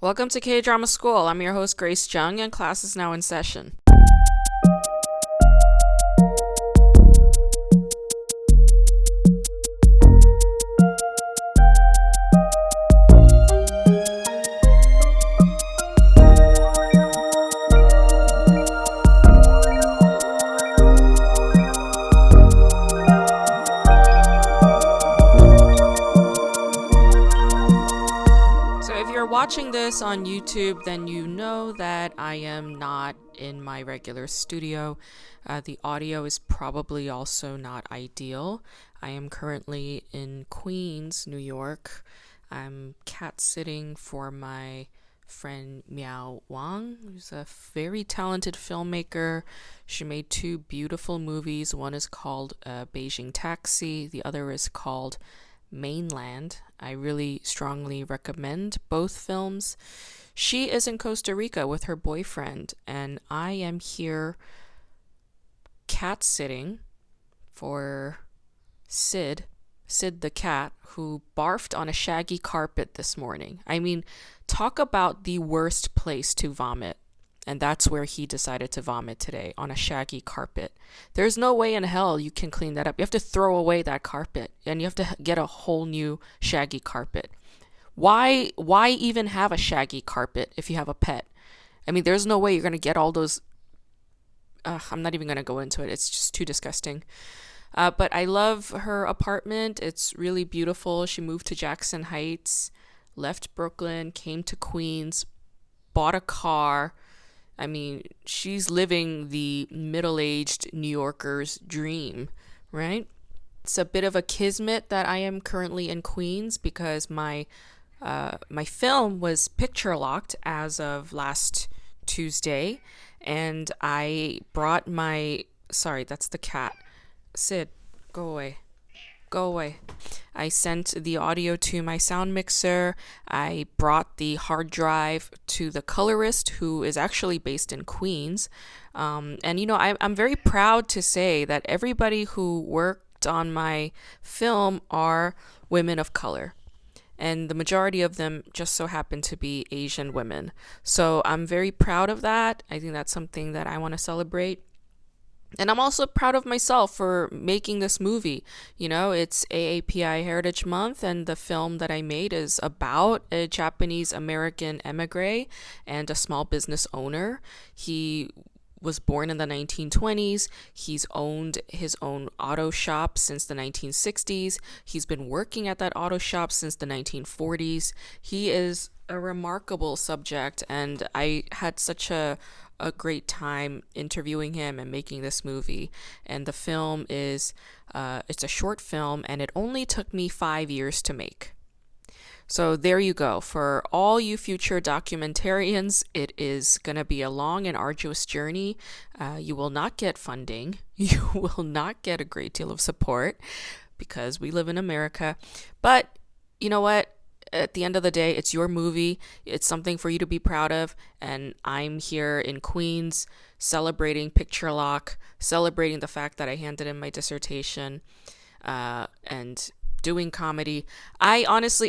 Welcome to K-Drama School. I'm your host, Grace Zhang, and class is now in session. Watching this on YouTube, then you know that I am not in my regular studio. The audio is probably also not ideal. I am currently in Queens, New York. I'm cat sitting for my friend Miao Wang, who's a very talented filmmaker. She made two beautiful movies. One is called Beijing Taxi. The other is called Mainland. I really strongly recommend both films. She is in Costa Rica with her boyfriend, and I am here cat sitting for Sid the cat, who barfed on a shaggy carpet this morning. I mean, talk about the worst place to vomit. And that's where he decided to vomit today, on a shaggy carpet. There's no way in hell you can clean that up. You have to throw away that carpet, and you have to get a whole new shaggy carpet. Why even have a shaggy carpet if you have a pet? I mean, there's no way you're going to get all those. I'm not even going to go into it. It's just too disgusting. But I love her apartment. It's really beautiful. She moved to Jackson Heights, left Brooklyn, came to Queens, bought a car. I mean, she's living the middle-aged New Yorker's dream, right? It's a bit of a kismet that I am currently in Queens because my film was picture locked as of last Tuesday, and I brought my... Sorry, that's the cat. Sid, go away. Go away. I sent the audio to my sound mixer. I brought the hard drive to the colorist, who is actually based in Queens. And, you know, I'm very proud to say that everybody who worked on my film are women of color. And the majority of them just so happen to be Asian women. So I'm very proud of that. I think that's something that I want to celebrate. And I'm also proud of myself for making this movie. You know, it's AAPI Heritage Month, and the film that I made is about a Japanese American emigre and a small business owner. He was born in the 1920s. He's owned his own auto shop since the 1960s. He's been working at that auto shop since the 1940s. He is a remarkable subject, and I had such a great time interviewing him and making this movie. And the film is it's a short film, and it only took me 5 years to make. So there you go. For all you future documentarians, it is going to be a long and arduous journey. You will not get funding. You will not get a great deal of support because we live in America. But you know what? At the end of the day, it's your movie. It's something for you to be proud of. And I'm here in Queens celebrating Picture Lock, celebrating the fact that I handed in my dissertation, and doing comedy. I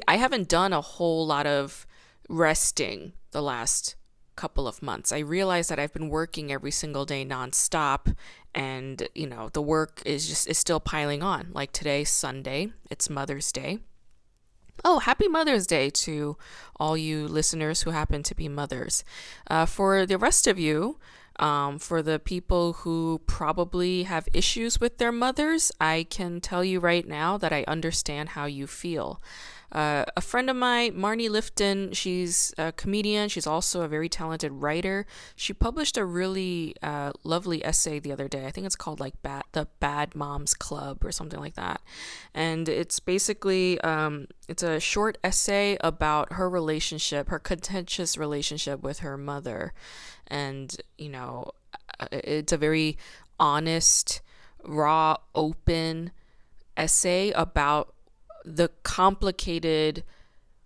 haven't done a whole lot of resting the last couple of months. I realize that I've been working every single day nonstop, and you know, the work is still piling on. Like today, Sunday, it's Mother's Day. Oh, happy Mother's Day to all you listeners who happen to be mothers. For the rest of you, for the people who probably have issues with their mothers, I can tell you right now that I understand how you feel. A friend of mine, Marnie Lifton, she's a comedian. She's also a very talented writer. She published a really lovely essay the other day. I think it's called like the Bad Moms Club or something like that. And it's basically, it's a short essay about her relationship, her contentious relationship with her mother. And, you know, it's a very honest, raw, open essay about the complicated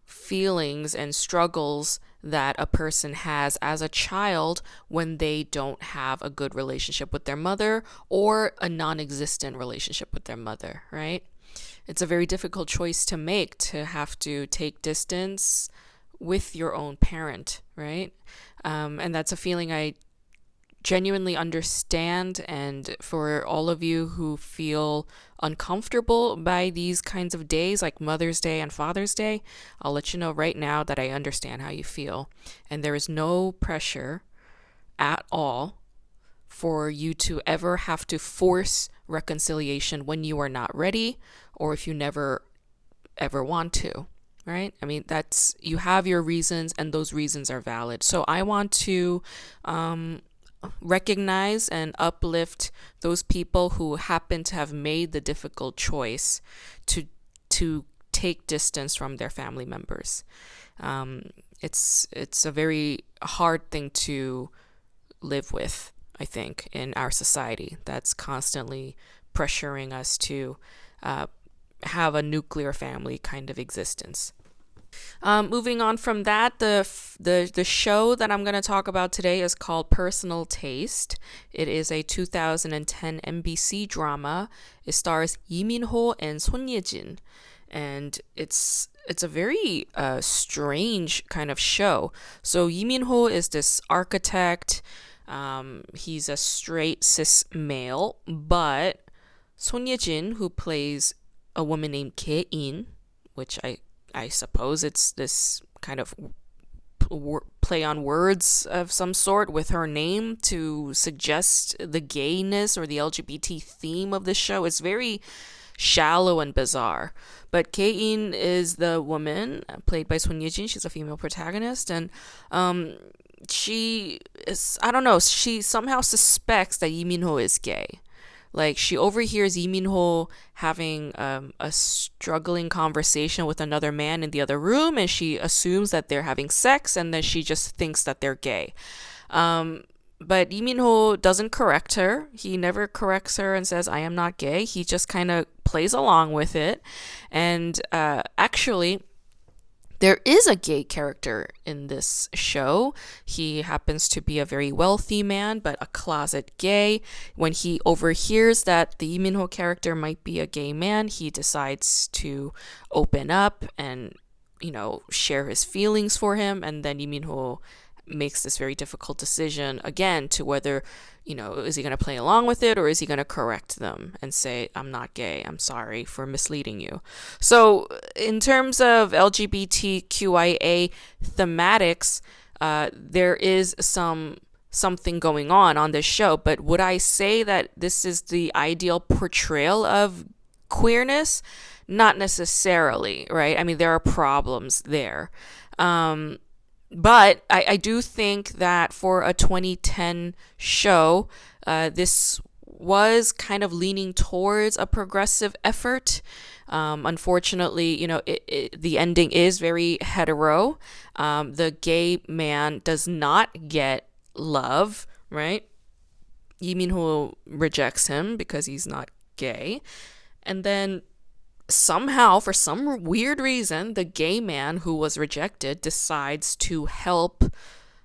feelings and struggles that a person has as a child when they don't have a good relationship with their mother or a non-existent relationship with their mother, right? It's a very difficult choice to make, to have to take distance with your own parent, right? And that's a feeling I genuinely understand. And for all of you who feel uncomfortable by these kinds of days like Mother's Day and Father's Day, I'll let you know right now that I understand how you feel. And there is no pressure at all for you to ever have to force reconciliation when you are not ready, or if you never ever want to, right? I mean, that's, you have your reasons and those reasons are valid. So I want to recognize and uplift those people who happen to have made the difficult choice to take distance from their family members. It's a very hard thing to live with, I think, in our society that's constantly pressuring us to have a nuclear family kind of existence. Moving on from that, the show that I'm going to talk about today is called Personal Taste. It is a 2010 MBC drama. It stars Lee Min-ho and Son Ye-jin, and it's a very strange kind of show. So Lee Min-ho is this architect. He's a straight cis male, but Son Ye-jin, who plays a woman named Ke-in, which I suppose it's this kind of play on words of some sort with her name to suggest the gayness or the LGBT theme of the show. It's very shallow and bizarre. But Ke-in is the woman played by Son Ye-jin. She's a female protagonist, and she is, I don't know, she somehow suspects that Lee Min-ho is gay. Like, she overhears Lee Min-ho having a struggling conversation with another man in the other room, and she assumes that they're having sex, and then she just thinks that they're gay. But Lee Min-ho doesn't correct her. He never corrects her and says, I am not gay. He just kind of plays along with it. And actually, there is a gay character in this show. He happens to be a very wealthy man, but a closet gay. When he overhears that the Lee Min-ho character might be a gay man, he decides to open up and, share his feelings for him. And then Lee Min-ho makes this very difficult decision again to whether, is he going to play along with it, or is he going to correct them and say, I'm not gay, I'm sorry for misleading you. So in terms of LGBTQIA thematics, there is something going on this show, but would I say that this is the ideal portrayal of queerness? Not necessarily, right? I mean, there are problems there. But I do think that for a 2010 show, this was kind of leaning towards a progressive effort. Unfortunately, the ending is very hetero. The gay man does not get love, right? Lee Min-ho rejects him because he's not gay. And then somehow, for some weird reason, the gay man who was rejected decides to help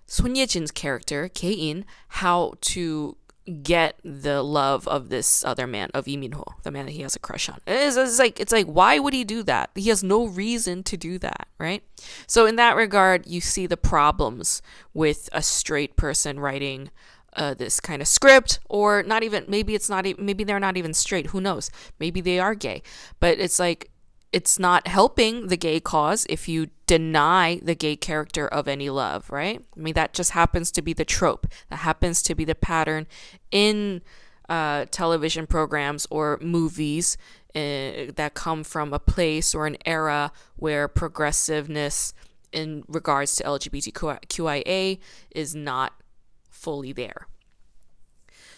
Son Ye-jin's character, Ke-in, how to get the love of this other man, of Lee Min-ho, the man that he has a crush on. It's like, why would he do that? He has no reason to do that, right? So in that regard, you see the problems with a straight person writing this kind of script, or not even, maybe they're not even straight, who knows, maybe they are gay, but it's like, it's not helping the gay cause if you deny the gay character of any love, right? I mean, that just happens to be the trope, that happens to be the pattern in television programs or movies that come from a place or an era where progressiveness in regards to LGBTQIA is not fully there.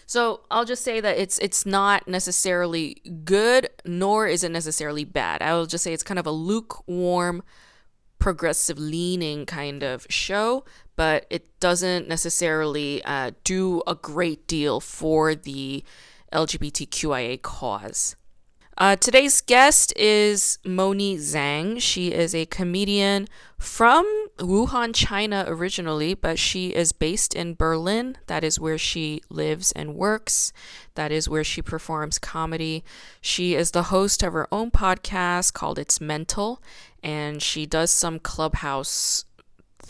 So I'll just say that it's not necessarily good, nor is it necessarily bad. I will just say it's kind of a lukewarm, progressive leaning kind of show, but it doesn't necessarily do a great deal for the LGBTQIA cause. Today's guest is Moni Zhang. She is a comedian from Wuhan, China originally, but she is based in Berlin. That is where she lives and works. That is where she performs comedy. She is the host of her own podcast called It's Mental, and she does some Clubhouse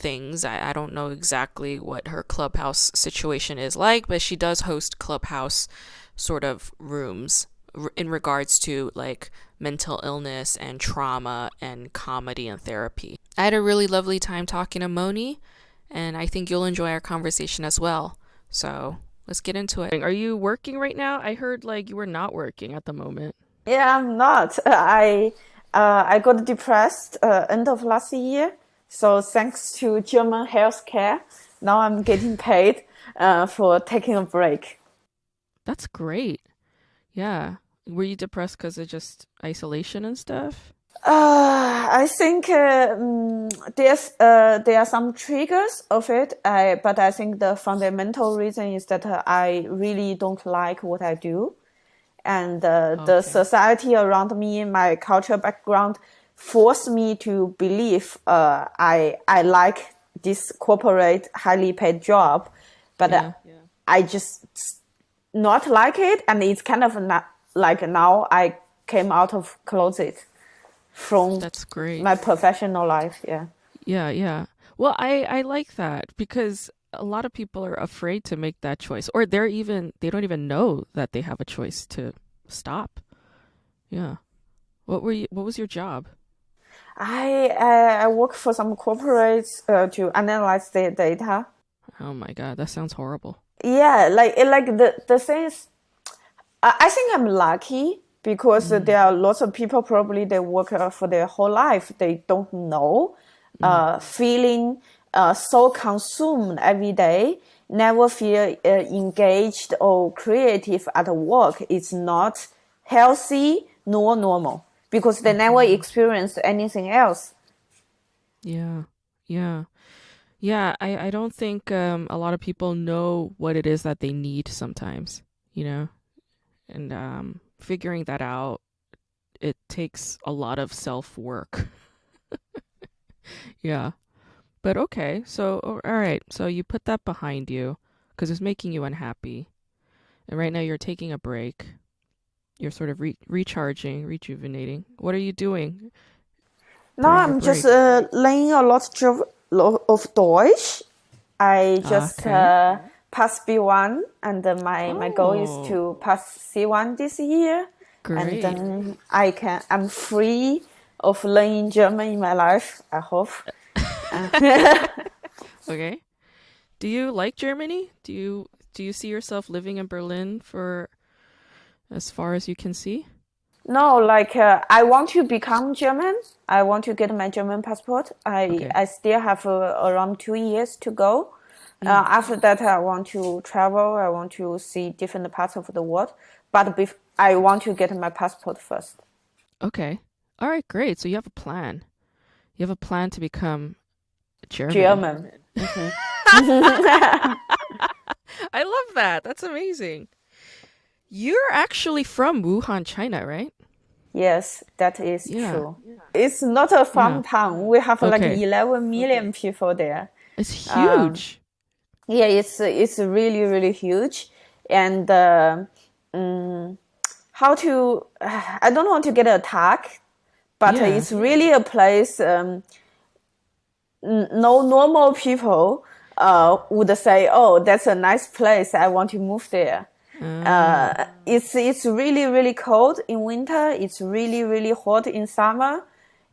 things. I don't know exactly what her clubhouse situation is like, but she does host clubhouse sort of rooms in regards to like mental illness and trauma and comedy and therapy. I had a really lovely time talking to Moni, and I think you'll enjoy our conversation as well. So let's get into it. Are you working right now? I heard like you were not working at the moment. Yeah, I'm not. I got depressed end of last year. So thanks to German healthcare, now I'm getting paid for taking a break. That's great. Yeah. Were you depressed because of just isolation and stuff? I think there are some triggers of it. But I think the fundamental reason is that I really don't like what I do, and the Okay. society around me, my cultural background, forced me to believe I like this corporate highly paid job, but Yeah. I just not like it, and it's kind of not like now I came out of closet from That's great. my professional life. Yeah. Yeah, yeah. Well, I like that because a lot of people are afraid to make that choice, or they don't even know that they have a choice to stop. Yeah. What was your job? I work for some corporates to analyze their data. Oh my God, that sounds horrible. Yeah, like the thing is, I think I'm lucky because there are lots of people probably they work for their whole life. They don't know, feeling so consumed every day, never feel engaged or creative at work. It's not healthy nor normal because they never experienced anything else. Yeah. Yeah. Yeah, I don't think a lot of people know what it is that they need sometimes, you know? And figuring that out, it takes a lot of self-work. Yeah. But okay, so all right, so you put that behind you because it's making you unhappy. And right now you're taking a break. You're sort of recharging, rejuvenating. What are you doing Now during your I'm just break? learning a lot of Deutsch. I just Okay. passed B1, and my goal is Oh, to pass C1 this year, and great. then I'm free of learning German in my life. I hope. Okay. Do you like Germany? Do you see yourself living in Berlin for as far as you can see? No, like I want to become German. I want to get my German passport. Okay. I still have around 2 years to go. Mm, After that, I want to travel. I want to see different parts of the world. But I want to get my passport first. okay. All right, great. So you have a plan. You have a plan to become German. German. Hmm. I love that. That's amazing. You're actually from Wuhan, China, right? Yes, that is Yeah. true. It's not a Yeah. farm town. We have like Okay. 11 million people there. It's Um, huge. yeah, it's really really huge, and mm, how to I don't want to get attacked, but Yeah. it's really a place no normal people would say, "Oh, that's a nice place. I want to move there." Uh, It's really really cold in winter. It's really really hot in summer,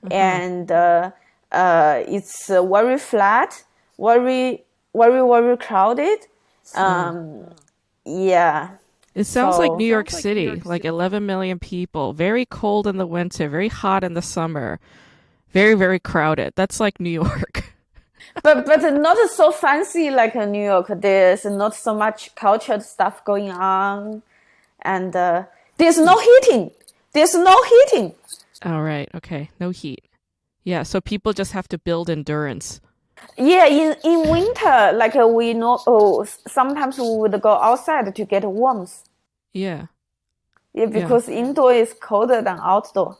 uh-huh. and it's very flat, very crowded. Uh. Yeah, It sounds like New so York City, like 11 million people, very cold in the winter, very hot in the summer, very, very crowded. That's like New York. but not so fancy like New York. There's not so much cultured stuff going on, and there's no heating. There's no heating. All right. Okay. No heat. Yeah. So people just have to build endurance. Yeah, in winter, like we know, sometimes we would go outside to get warmth. Yeah. Yeah, Yeah. because indoor is colder than outdoor.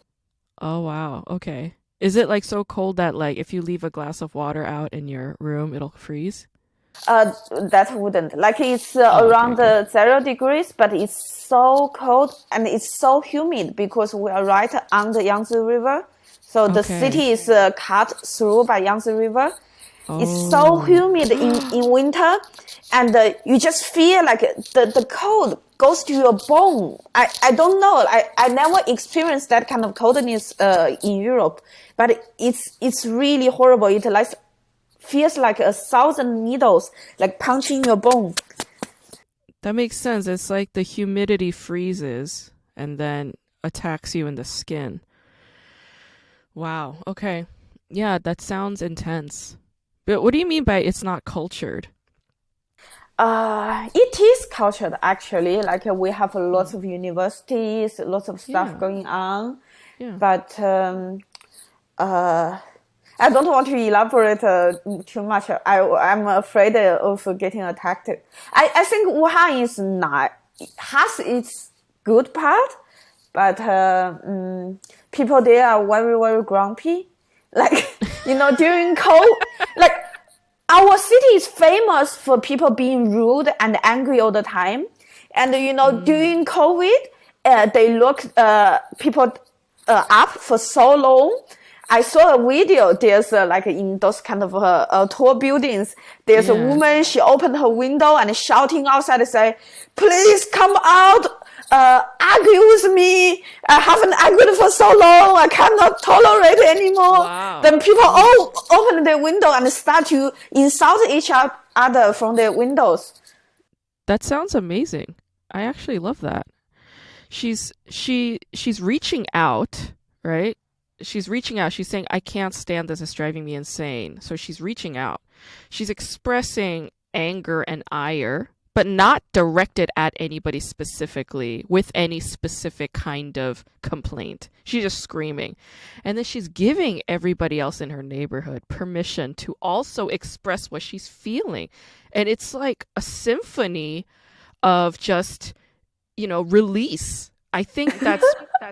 Oh, wow. Okay. Is it like so cold that like if you leave a glass of water out in your room, it'll freeze? That wouldn't. Like it's Oh, okay. around Okay. 0 degrees, but it's so cold and it's so humid because we are right on the Yangtze River. So the Okay. city is cut through by Yangtze River, It's so Oh. humid in winter, and you just feel like the cold goes to your bone. I don't know. I never experienced that kind of coldness in Europe, but it's really horrible. It like feels like 1,000 needles like punching your bone. That makes sense. It's like the humidity freezes and then attacks you in the skin. Wow. Okay. Yeah, that sounds intense. But what do you mean by it's not cultured? It is cultured actually. Like we have lots Mm. of universities, lots of stuff Yeah. going on, Yeah. but uh, I don't want to elaborate too much. I'm afraid of getting attacked. I think Wuhan is not has its good part, but people there are very grumpy. Like during cold, like our city is famous for people being rude and angry all the time. And Mm. during COVID, they locked people up for so long. I saw a video. There's like in those kind of tall buildings, there's a Yeah. woman. She opened her window and shouting outside, say, "Please come out, argue with me. I haven't argued for so long. I cannot tolerate it anymore." Wow. Then people Mm. all open their window and start to insult each other from their windows. That sounds amazing. I actually love that. She's reaching out, right? She's reaching out. She's saying, I can't stand this. It's driving me insane. So she's reaching out. She's expressing anger and ire, but not directed at anybody specifically with any specific kind of complaint. She's just screaming. And then she's giving everybody else in her neighborhood permission to also express what she's feeling. And it's like a symphony of just, release. I think that's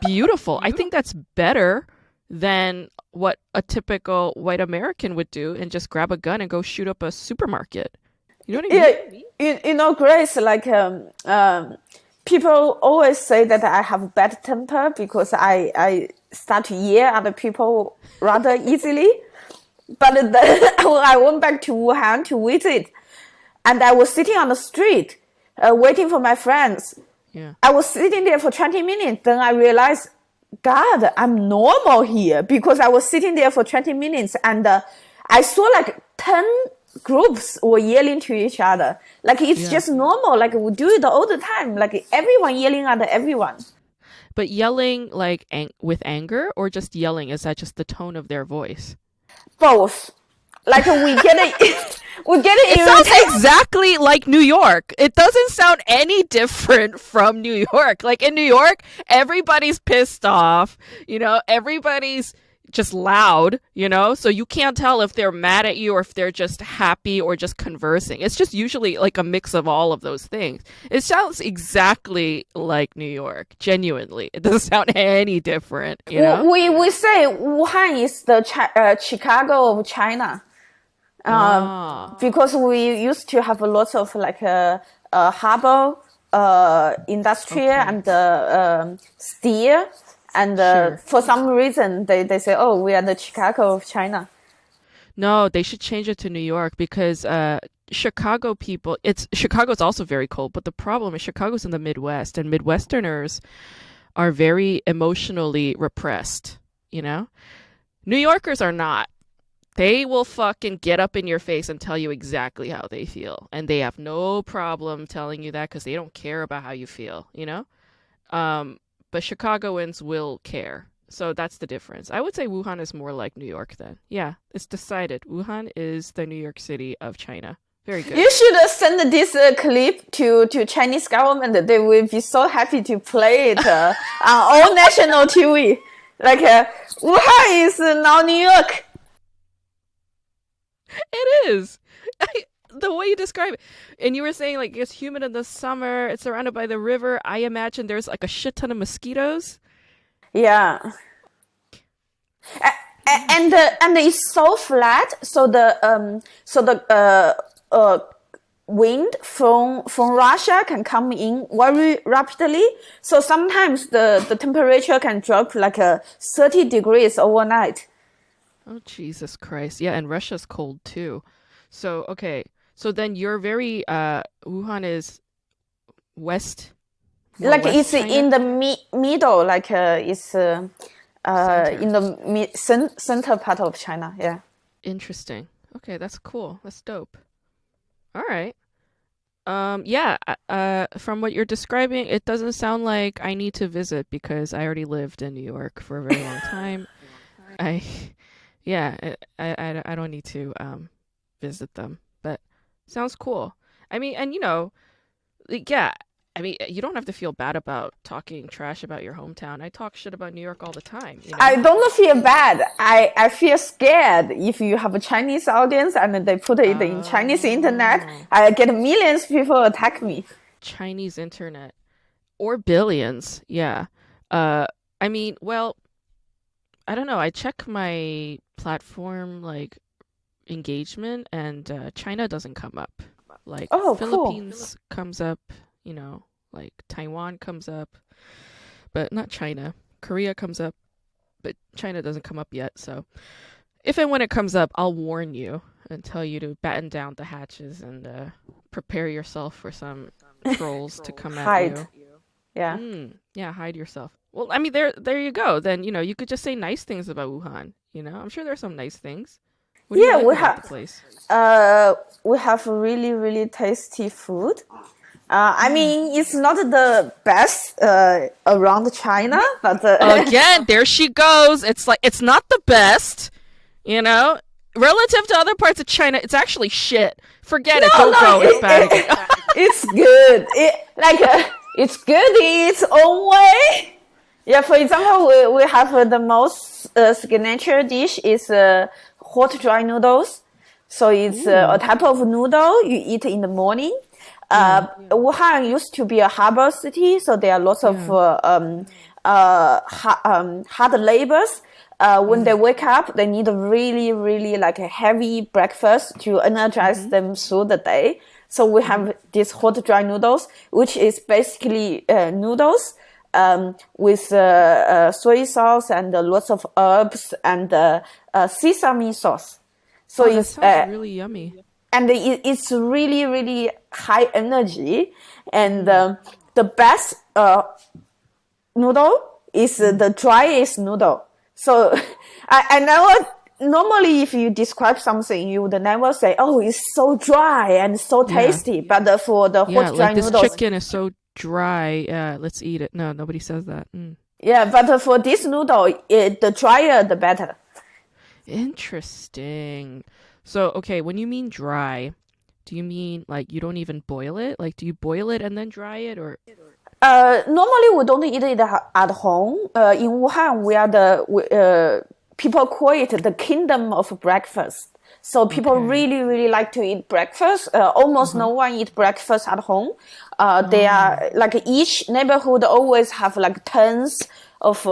beautiful. I think that's better than what a typical white American would do and just grab a gun and go shoot up a supermarket. You know what I mean? Yeah, Grace, like people always say that I have bad temper because I start to yell at people rather easily. But then when I went back to Wuhan to visit, and I was sitting on the street waiting for my friends. Yeah. I was sitting there for 20 minutes. Then I realized, God, I'm normal here because I was sitting there for 20 minutes and I saw like 10 groups were yelling to each other. Like it's Yeah. just normal. Like we do it all the time. Like everyone yelling at everyone. But yelling like with anger or just yelling, is that just the tone of their voice? Both. Like we get it. We get It it sounds irritated. exactly like New York. It doesn't sound any different from New York. Like in New York, everybody's pissed off, everybody's just loud, so you can't tell if they're mad at you or if they're just happy or just conversing. It's just usually like a mix of all of those things. It sounds exactly like New York, genuinely. It doesn't sound any different, We say Wuhan is the Chicago of China. Because we used to have lots of like harbor industry and steel, and Sure. for some reason they say, oh, we are the Chicago of China. No, they should change it to New York because Chicago people, Chicago's also very cold, but the problem is Chicago's in the Midwest and Midwesterners are very emotionally repressed, New Yorkers are not. They will fucking get up in your face and tell you exactly how they feel. And they have no problem telling you that because they don't care about how you feel, But Chicagoans will care. So that's the difference. I would say Wuhan is more like New York then. Yeah, it's decided. Wuhan is the New York City of China. Very good. You should send this clip to Chinese government. They will be so happy to play it on all national TV. Like Wuhan is now New York. It is. The way you describe it. And you were saying like it's humid in the summer, it's surrounded by the river. I imagine there's like a shit ton of mosquitoes. Yeah. And it's so flat, so the wind from Russia can come in very rapidly. So sometimes the temperature can drop like 30 degrees overnight. Oh, Jesus Christ. Yeah, and Russia's cold too. So, okay. So then you're very Wuhan is west, more Like West it's China? in the middle, like it's in Center. the center part of China. Yeah. Interesting. Okay, that's cool. That's dope. All right. Yeah, from what you're describing, it doesn't sound like I need to visit because I already lived in New York for a very long time. I, yeah, I don't need to visit them, but sounds cool. I mean, and like, yeah, I mean, you don't have to feel bad about talking trash about your hometown. I talk shit about New York all the time, you I know? don't feel bad. I feel scared if you have a Chinese audience and they put it in Chinese internet. Oh, I get millions of people attack me. Chinese internet or billions, yeah. Uh, I mean, well, I don't know. I check my platform like engagement and China doesn't come up. Like Oh, cool. Philippines comes up, like Taiwan comes up, but not China. Korea comes up, but China doesn't come up yet. So if and when it comes up, I'll warn you and tell you to batten down the hatches and prepare yourself for some trolls to come at Hide. you. Yeah. Yeah, hide yourself. Well, I mean, there you go. Then, you could just say nice things about Wuhan. I'm sure there's some nice things. What do you Yeah, like about the place? we have really really tasty food. I mean, it's not the best around China, but Again, there she goes. It's like it's not the best, you know. Relative to other parts of China, it's actually shit. Forget it. no, Don't no, go. It's bad again. it's good. It's good in its own way. Yeah, for example, we have the most signature dish is hot dry noodles. So it's a Ooh, type of noodle you eat in the morning. yeah, Wuhan used to be a harbor city, so there are lots of yeah, hard labors. When they wake up, they need a really, really like a heavy breakfast to energize mm-hmm, them through the day. So we have these hot dry noodles, which is basically noodles with soy sauce and lots of herbs and sesame sauce. So Oh, that it's sounds really yummy. and it's really really high energy, and Mm, the best noodle is mm, the driest noodle. So I never normally if you describe something you would never say, oh, it's so dry and so yeah, tasty, but for the yeah. hot Like dry this noodles, chicken is so dry. Yeah, let's eat it. No, nobody says that. yeah, but for this noodle the drier the better. Interesting. So, okay, when you mean dry, do you mean like you don't even boil it? Like, do you boil it and then dry it, or? Normally we don't eat it at home. In Wuhan, people call it the kingdom of breakfast. So people Okay. really, really like to eat breakfast. Almost Uh-huh. no one eat breakfast at home. They Oh, are like each neighborhood always have like tons of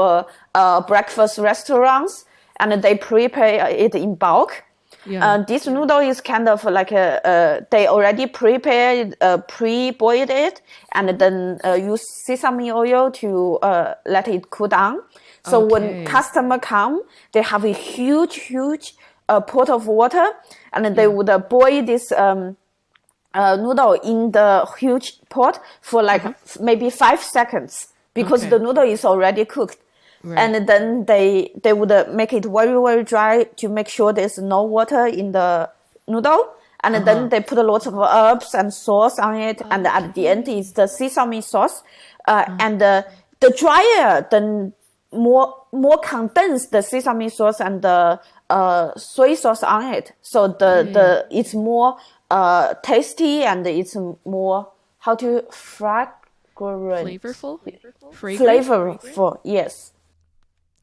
breakfast restaurants, and they prepare it in bulk. yeah. This noodle is kind of like they already prepared, pre-boiled it, and then use sesame oil to let it cool down. So when Okay. customer come, they have a huge, huge pot of water, and they Yeah. would boil this noodle in the huge pot for like Uh-huh. maybe 5 seconds because the Okay. noodle is already cooked. Right. And then they would make it very very dry to make sure there's no water in the noodle. And then Uh-huh. they put a lot of herbs and sauce on it. And at the end Okay. is the sesame sauce. Uh, And the drier, the more condensed the sesame sauce and the soy sauce on it. So yeah. the it's more tasty, and it's more how to fragrant Flavorful? Fragrant? flavorful. Yes.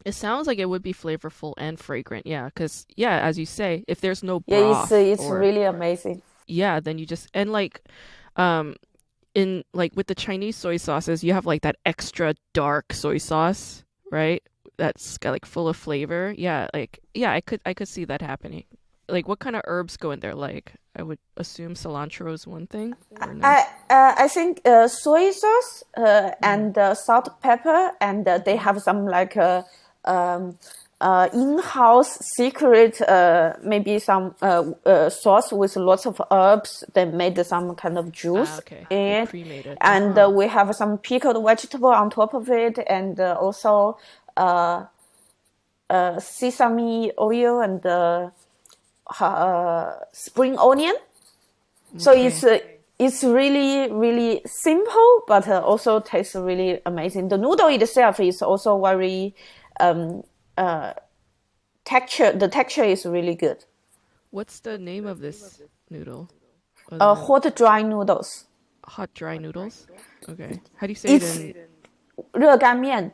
It sounds like it would be flavorful and fragrant. Yeah, because yeah, as you say, if there's no Yeah, broth it's or really amazing. yeah, then you just and like um in like with the Chinese soy sauces, you have like that extra dark soy sauce, right? That's got like full of flavor. Yeah, like yeah, I could see that happening. Like what kind of herbs go in there? Like I would assume cilantro is one thing or no? I think soy sauce Mm. and salt, pepper, and they have some like um, in-house secret, maybe some sauce with lots of herbs. They made some kind of Ah, juice okay. They in it, pre-made it. and Uh-huh. we have some pickled vegetable on top of it, and also sesame oil and spring onion. So Okay. it's really really simple, but also tastes really amazing. The noodle itself is also very texture. The texture is really good. What's the name of this noodle other than Hot dry noodles. hot dry noodles? Okay. How do you say it It's in 热干面.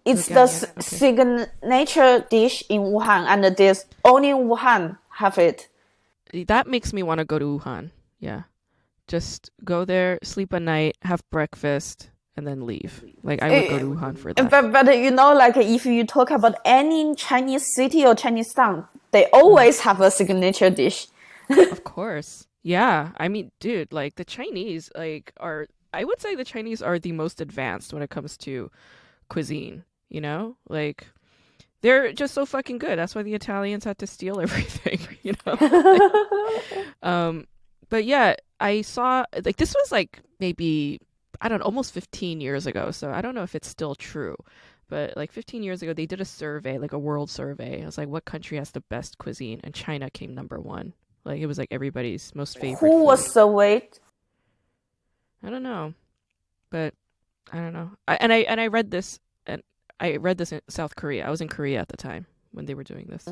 It's the Gamian? Okay. signature dish in Wuhan, and there's only Wuhan have it. That makes me want to go to Wuhan. Yeah. Just go there, sleep a night, have breakfast, and then leave. Like I would go to Wuhan for that. But you know, like if you talk about any Chinese city or Chinese town, they Mm. always have a signature dish. Of course. Yeah. I mean, dude, like the Chinese like are I would say the Chinese are the most advanced when it comes to cuisine, you know? Like they're just so fucking good. That's why the Italians had to steal everything, you know? Um but yeah, I saw like this was like maybe I don't know, almost 15 years ago. So I don't know if it's still true. But like 15 years ago they did a survey, like a world survey. It was like what country has the best cuisine and China came number 1. Like it was like everybody's most favorite Who food. was surveyed? I don't know, but I don't know. And I read this and I read this in South Korea. I was in Korea at the time when they were doing this.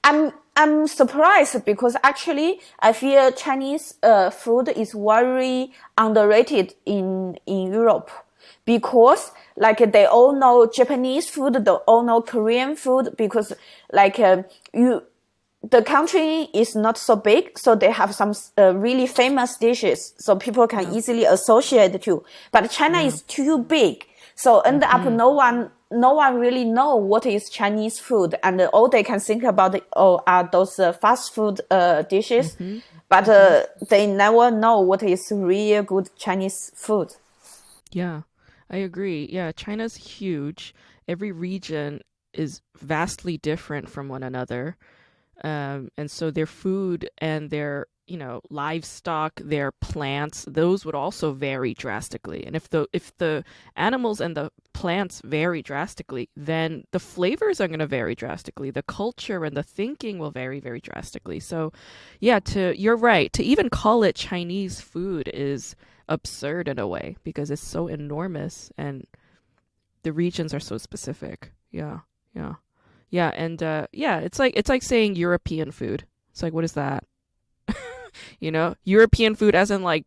I'm surprised because actually I feel Chinese food is very underrated in Europe because like they all know Japanese food, they all know Korean food because like you the country is not so big, so they have some really famous dishes, so people can Yeah. easily associate the two. But China Yeah. is too big, so end up Mhm. no one really know what is Chinese food, and all they can think about are those fast food dishes, Mhm. but Mhm. they never know what is real good Chinese food. Yeah. I agree. Yeah, China's huge. Every region is vastly different from one another. And so their food and their livestock, their plants, those would also vary drastically. And if the animals and the plants vary drastically, then the flavors are going to vary drastically. The culture and the thinking will vary very drastically. So yeah, to you're right, to even call it Chinese food is absurd in a way because it's so enormous and the regions are so specific. Yeah. Yeah. Yeah, and yeah, it's like saying European food. It's like what is that? European food as in like,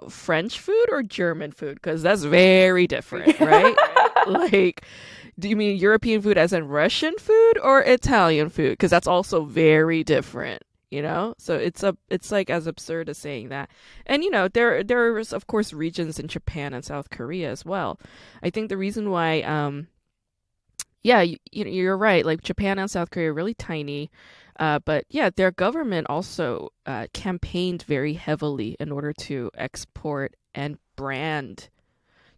French food or German food because that's very different, right? Like do you mean European food as in Russian food or Italian food? Because that's also very different, So it's like as absurd as saying that. And there's of course regions in Japan and South Korea as well. I think the reason why yeah, you're right. Like Japan and South Korea are really tiny, but yeah, their government also campaigned very heavily in order to export and brand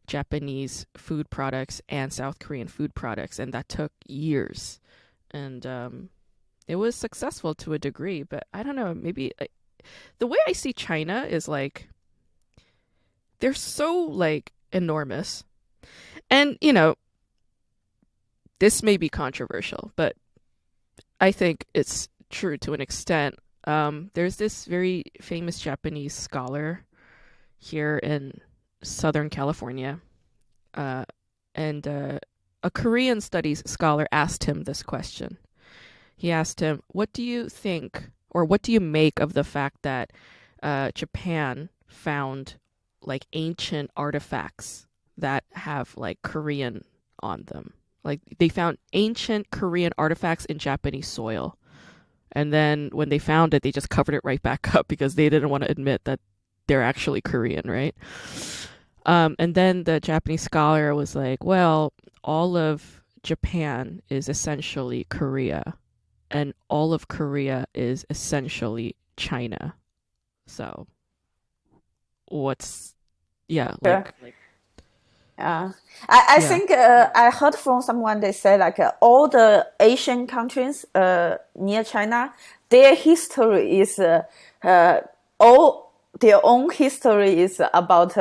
Japanese food products and South Korean food products, and that took years. And it was successful to a degree, but I don't know. Maybe like, the way I see China is like they're so like enormous, and this may be controversial, but I think it's true to an extent. There's this very famous Japanese scholar here in Southern California, uh, and a Korean studies scholar asked him this question. He asked him, "What do you think, or what do you make of the fact that Japan found like ancient artifacts that have like Korean on them? Like they found ancient Korean artifacts in Japanese soil." And then when they found it, they just covered it right back up because they didn't want to admit that they're actually Korean, right? And then the Japanese scholar was like, well, all of Japan is essentially Korea, and all of Korea is essentially China. So, what's, yeah, Yeah. like, I Yeah. think I heard from someone they say like all the Asian countries near China, their history is all their own history is about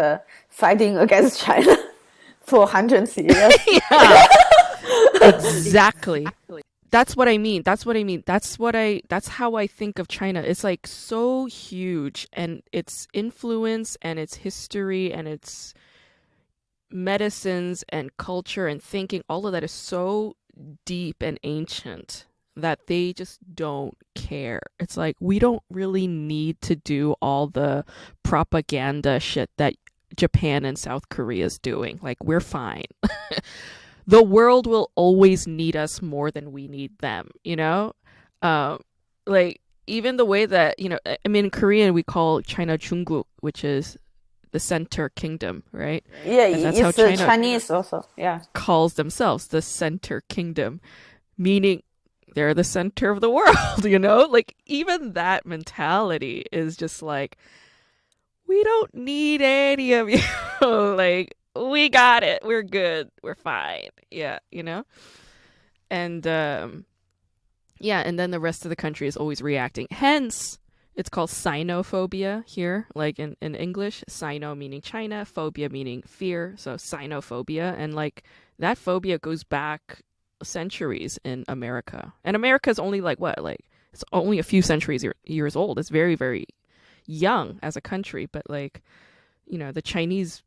fighting against China for hundreds of years. Yeah. Exactly. That's what I mean. That's how I think of China. It's like so huge, and its influence and its history and its medicines and culture and thinking, all of that is so deep and ancient that they just don't care. It's like we don't really need to do all the propaganda shit that Japan and South Korea is doing. Like we're fine. The world will always need us more than we need them, you know? Um, like even the way that, I mean in Korean we call China Chungguk, which is the center kingdom, right? Yeah, And that's how it's China Chinese also. Yeah. calls themselves, the center kingdom, meaning they're the center of the world, you know? Like even that mentality is just like we don't need any of you. Like we got it. We're good. We're fine. Yeah, you know? And yeah, and then the rest of the country is always reacting. Hence, it's called sinophobia here, like in English, sino meaning China, phobia meaning fear, so sinophobia. And like that phobia goes back centuries in America. And America is only like what? Like it's only a few centuries years old. It's very, very young as a country, but like, the Chinese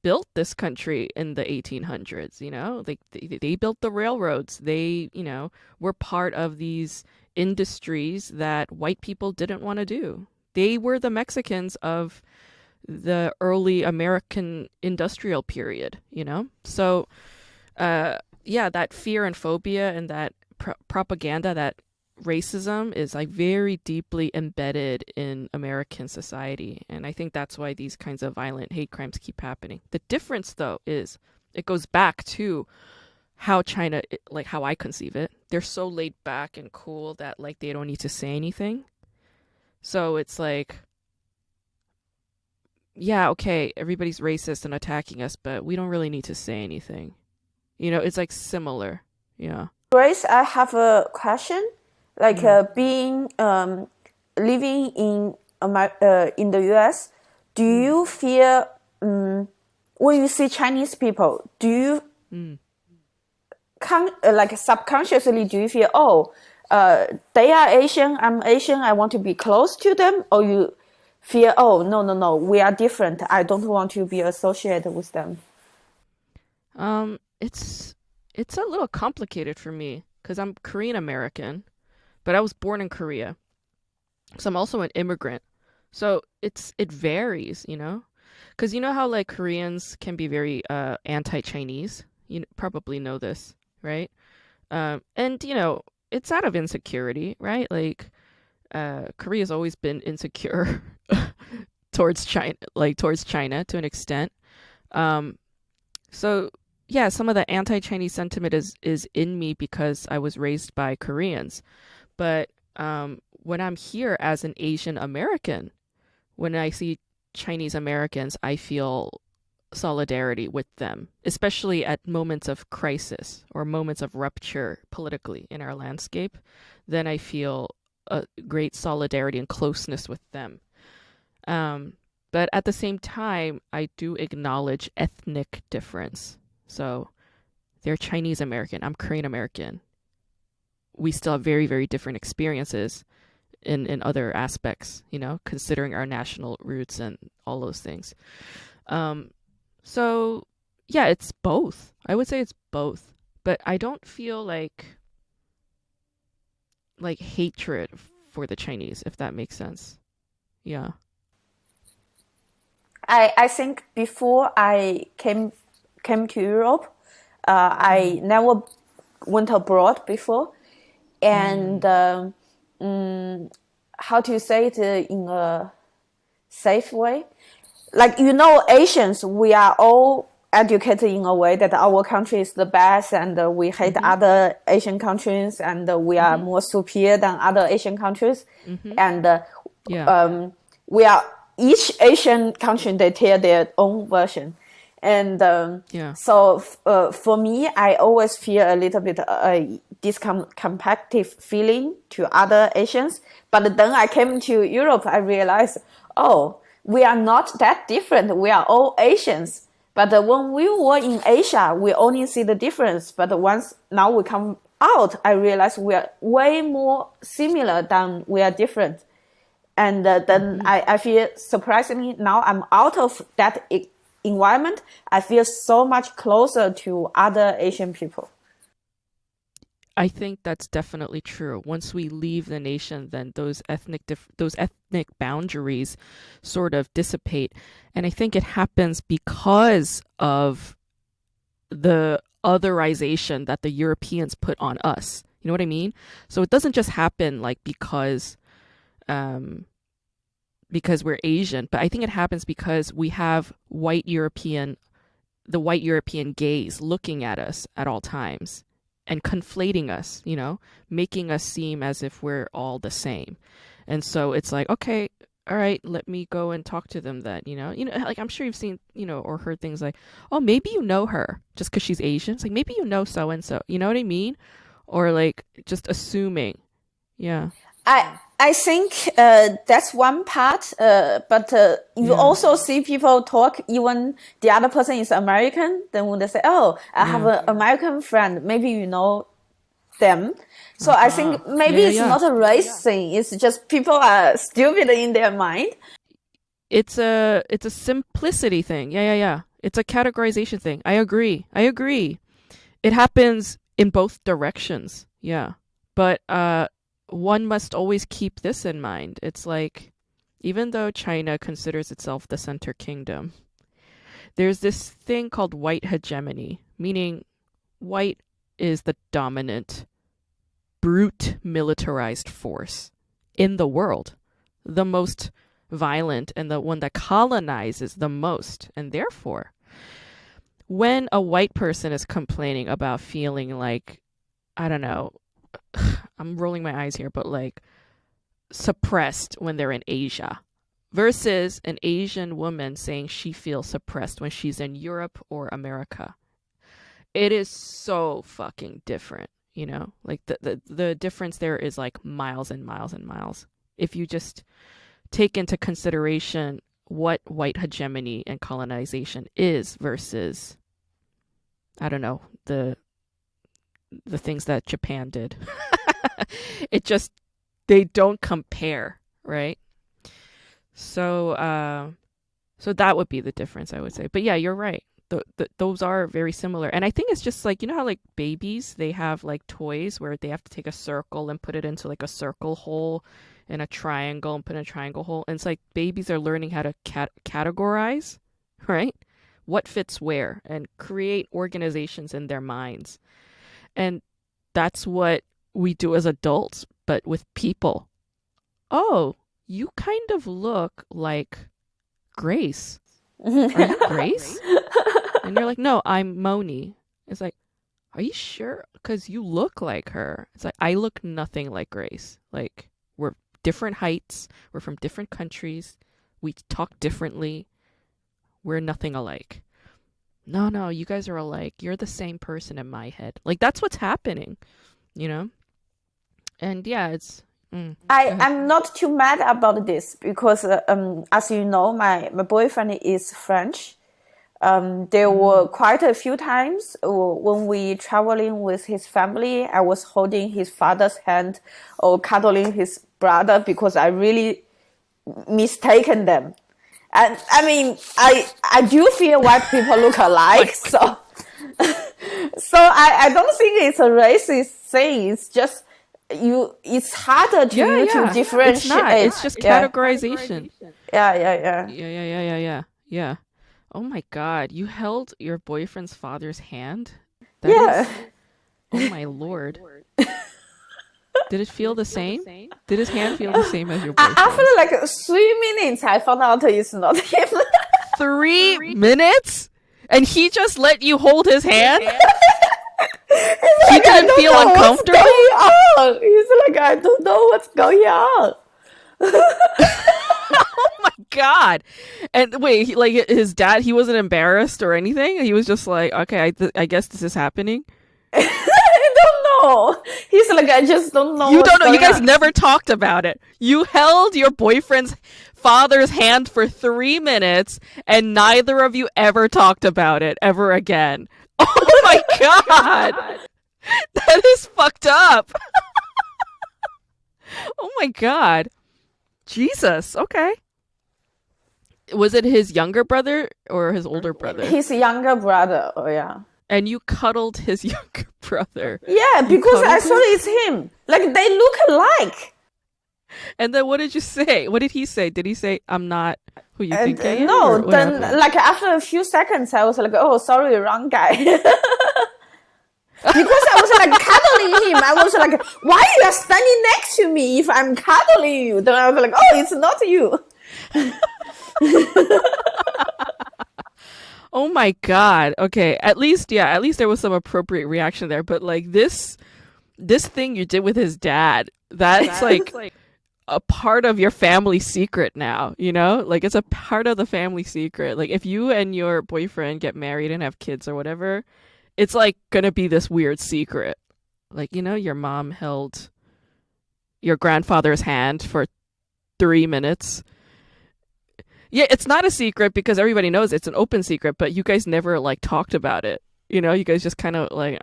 built this country in the 1800s, like they built the railroads. They, were part of these industries that white people didn't want to do. They were the Mexicans of the early American industrial period, So, yeah, that fear and phobia and that propaganda, that racism is like very deeply embedded in American society. And I think that's why these kinds of violent hate crimes keep happening. The difference, though, is it goes back to how China, like how I conceive it. They're so laid back and cool that like they don't need to say anything. So it's like, yeah, okay, everybody's racist and attacking us, but we don't really need to say anything. It's like similar. Yeah. Grace, I have a question. Like Mm, being living in the US, do mm, you feel when you see Chinese people, do you mm. like subconsciously do you feel they are Asian, I'm Asian, I want to be close to them, or you feel no, we are different, I don't want to be associated with them? It's a little complicated for me because I'm Korean American, but I was born in Korea. So I'm also an immigrant. So it varies, Because you know how like Koreans can be very anti-Chinese? Probably know this, right? And it's out of insecurity, right? Like Korea's always been insecure towards China to an extent. Um, so yeah, some of the anti-Chinese sentiment is in me because I was raised by Koreans. But when I'm here as an Asian American, when I see Chinese Americans, I feel solidarity with them, especially at moments of crisis or moments of rupture politically in our landscape. Then I feel a great solidarity and closeness with them. Um, but at the same time, I do acknowledge ethnic difference. So they're Chinese American, I'm Korean American. We still have very, very different experiences in other aspects, considering our national roots and all those things. So yeah, it's both. I would say it's both. But I don't feel like hatred for the Chinese, if that makes sense. Yeah. I think before I came to Europe, I Mm, never went abroad before, and mm, how to say it in a safe way. Like Asians, we are all educated in a way that our country is the best, and we hate mm-hmm, other Asian countries, and we are mm-hmm, more superior than other Asian countries, mm-hmm. and Yeah. um, we are each Asian country they tell their own version, And Yeah. so for me, I always feel a little bit this competitive feeling to other Asians. But then I came to Europe, I realized, oh, we are not that different. We are all Asians. But when we were in Asia, we only see the difference. But once now we come out, I realize we are way more similar than we are different. And then I feel surprisingly now I'm out of that environment. I feel so much closer to other Asian people. I think that's definitely true. Once we leave the nation, then those ethnic boundaries sort of dissipate, and I think it happens because of the otherization that the Europeans put on us. You know what I mean? So it doesn't just happen like because we're Asian, but I think it happens because we have the white European gaze looking at us at all times and conflating us, you know, making us seem as if we're all the same. And so it's like, okay, all right, let me go and talk to them then, like I'm sure you've seen, or heard things like, oh, maybe you know her just because she's Asian. It's like, maybe you know so and so, you know what I mean? Or like just assuming. Yeah. I think that's one part, but you also see people talk, even the other person is American, then when they say, oh, I have an American friend, maybe you know them. So I think maybe it's not a race thing, it's just people are stupid in their mind. It's a simplicity thing. Yeah. It's a categorization thing. I agree. It happens in both directions. Yeah. But one must always keep this in mind. It's like, even though China considers itself the center kingdom, there's this thing called white hegemony, meaning white is the dominant, brute militarized force in the world, the most violent and the one that colonizes the most. And therefore, when a white person is complaining about feeling like, I don't know, I'm rolling my eyes here, but like suppressed when they're in Asia versus an Asian woman saying she feels suppressed when she's in Europe or America. It is so fucking different, like the difference there is like miles and miles and miles. If you just take into consideration what white hegemony and colonization is versus, I don't know, the things that Japan did. They don't compare, right? So that would be the difference, I would say. But yeah, you're right. Those are very similar. And I think it's just like, how like babies, they have like toys where they have to take a circle and put it into like a circle hole and a triangle and put in a triangle hole. And it's like babies are learning how to categorize, right? What fits where and create organizations in their minds. And that's what we do as adults, but with people. Oh, you kind of look like Grace. Are you Grace? And you're like, no, I'm Moni. It's like, are you sure? Because you look like her. It's like, I look nothing like Grace. Like, we're different heights. We're from different countries. We talk differently. We're nothing alike. No, you guys are alike. You're the same person in my head. Like, that's what's happening, And yeah, it's... I'm not too mad about this because, as you know, my boyfriend is French. There were quite a few times when we traveling with his family, I was holding his father's hand or cuddling his brother because I really mistaken them. And I mean, I do feel white people look alike, so I don't think it's a racist thing. It's just it's harder to you to differentiate. It's not. It's just categorization. Yeah. Oh my God, you held your boyfriend's father's hand? Oh my Lord. Did it feel the same? Did his hand feel the same as your boyfriend? After like 3 minutes, I found out it's not him. 3 minutes? And he just let you hold his hand? He didn't feel uncomfortable? He's like, I don't know what's going on. Oh my God. And wait, like his dad, he wasn't embarrassed or anything? He was just like, okay, I guess this is happening? I don't know. He's like, I just don't know. You what's don't know. You going guys on. never talked about it. You held your boyfriend's father's hand for 3 minutes, and neither of you ever talked about it ever again. Oh my God. That is fucked up. Oh my God. Jesus. Okay. Was it his younger brother or his older brother? His younger brother. Oh yeah. And you cuddled his younger brother. Yeah, You because I cuddled saw him? it's him. Like they look alike. And then what did you say? What did he say? Did he say, I'm not who you think I am? No, Or what then happened? like after a few seconds, I was like, oh, sorry, wrong guy. Because I was like cuddling him. I was like, why you are standing next to me if I'm cuddling you? Then I was like, oh, it's not you. Oh my God. Okay. At least there was some appropriate reaction there. But like this thing you did with his dad, that's like a part of your family secret now, you know? Like it's a part of the family secret. Like if you and your boyfriend get married and have kids or whatever, it's like gonna be this weird secret. Like, you know, your mom held your grandfather's hand for 3 minutes. Yeah, it's not a secret because everybody knows it's an open secret, but you guys never like talked about it. You know, you guys just kind of like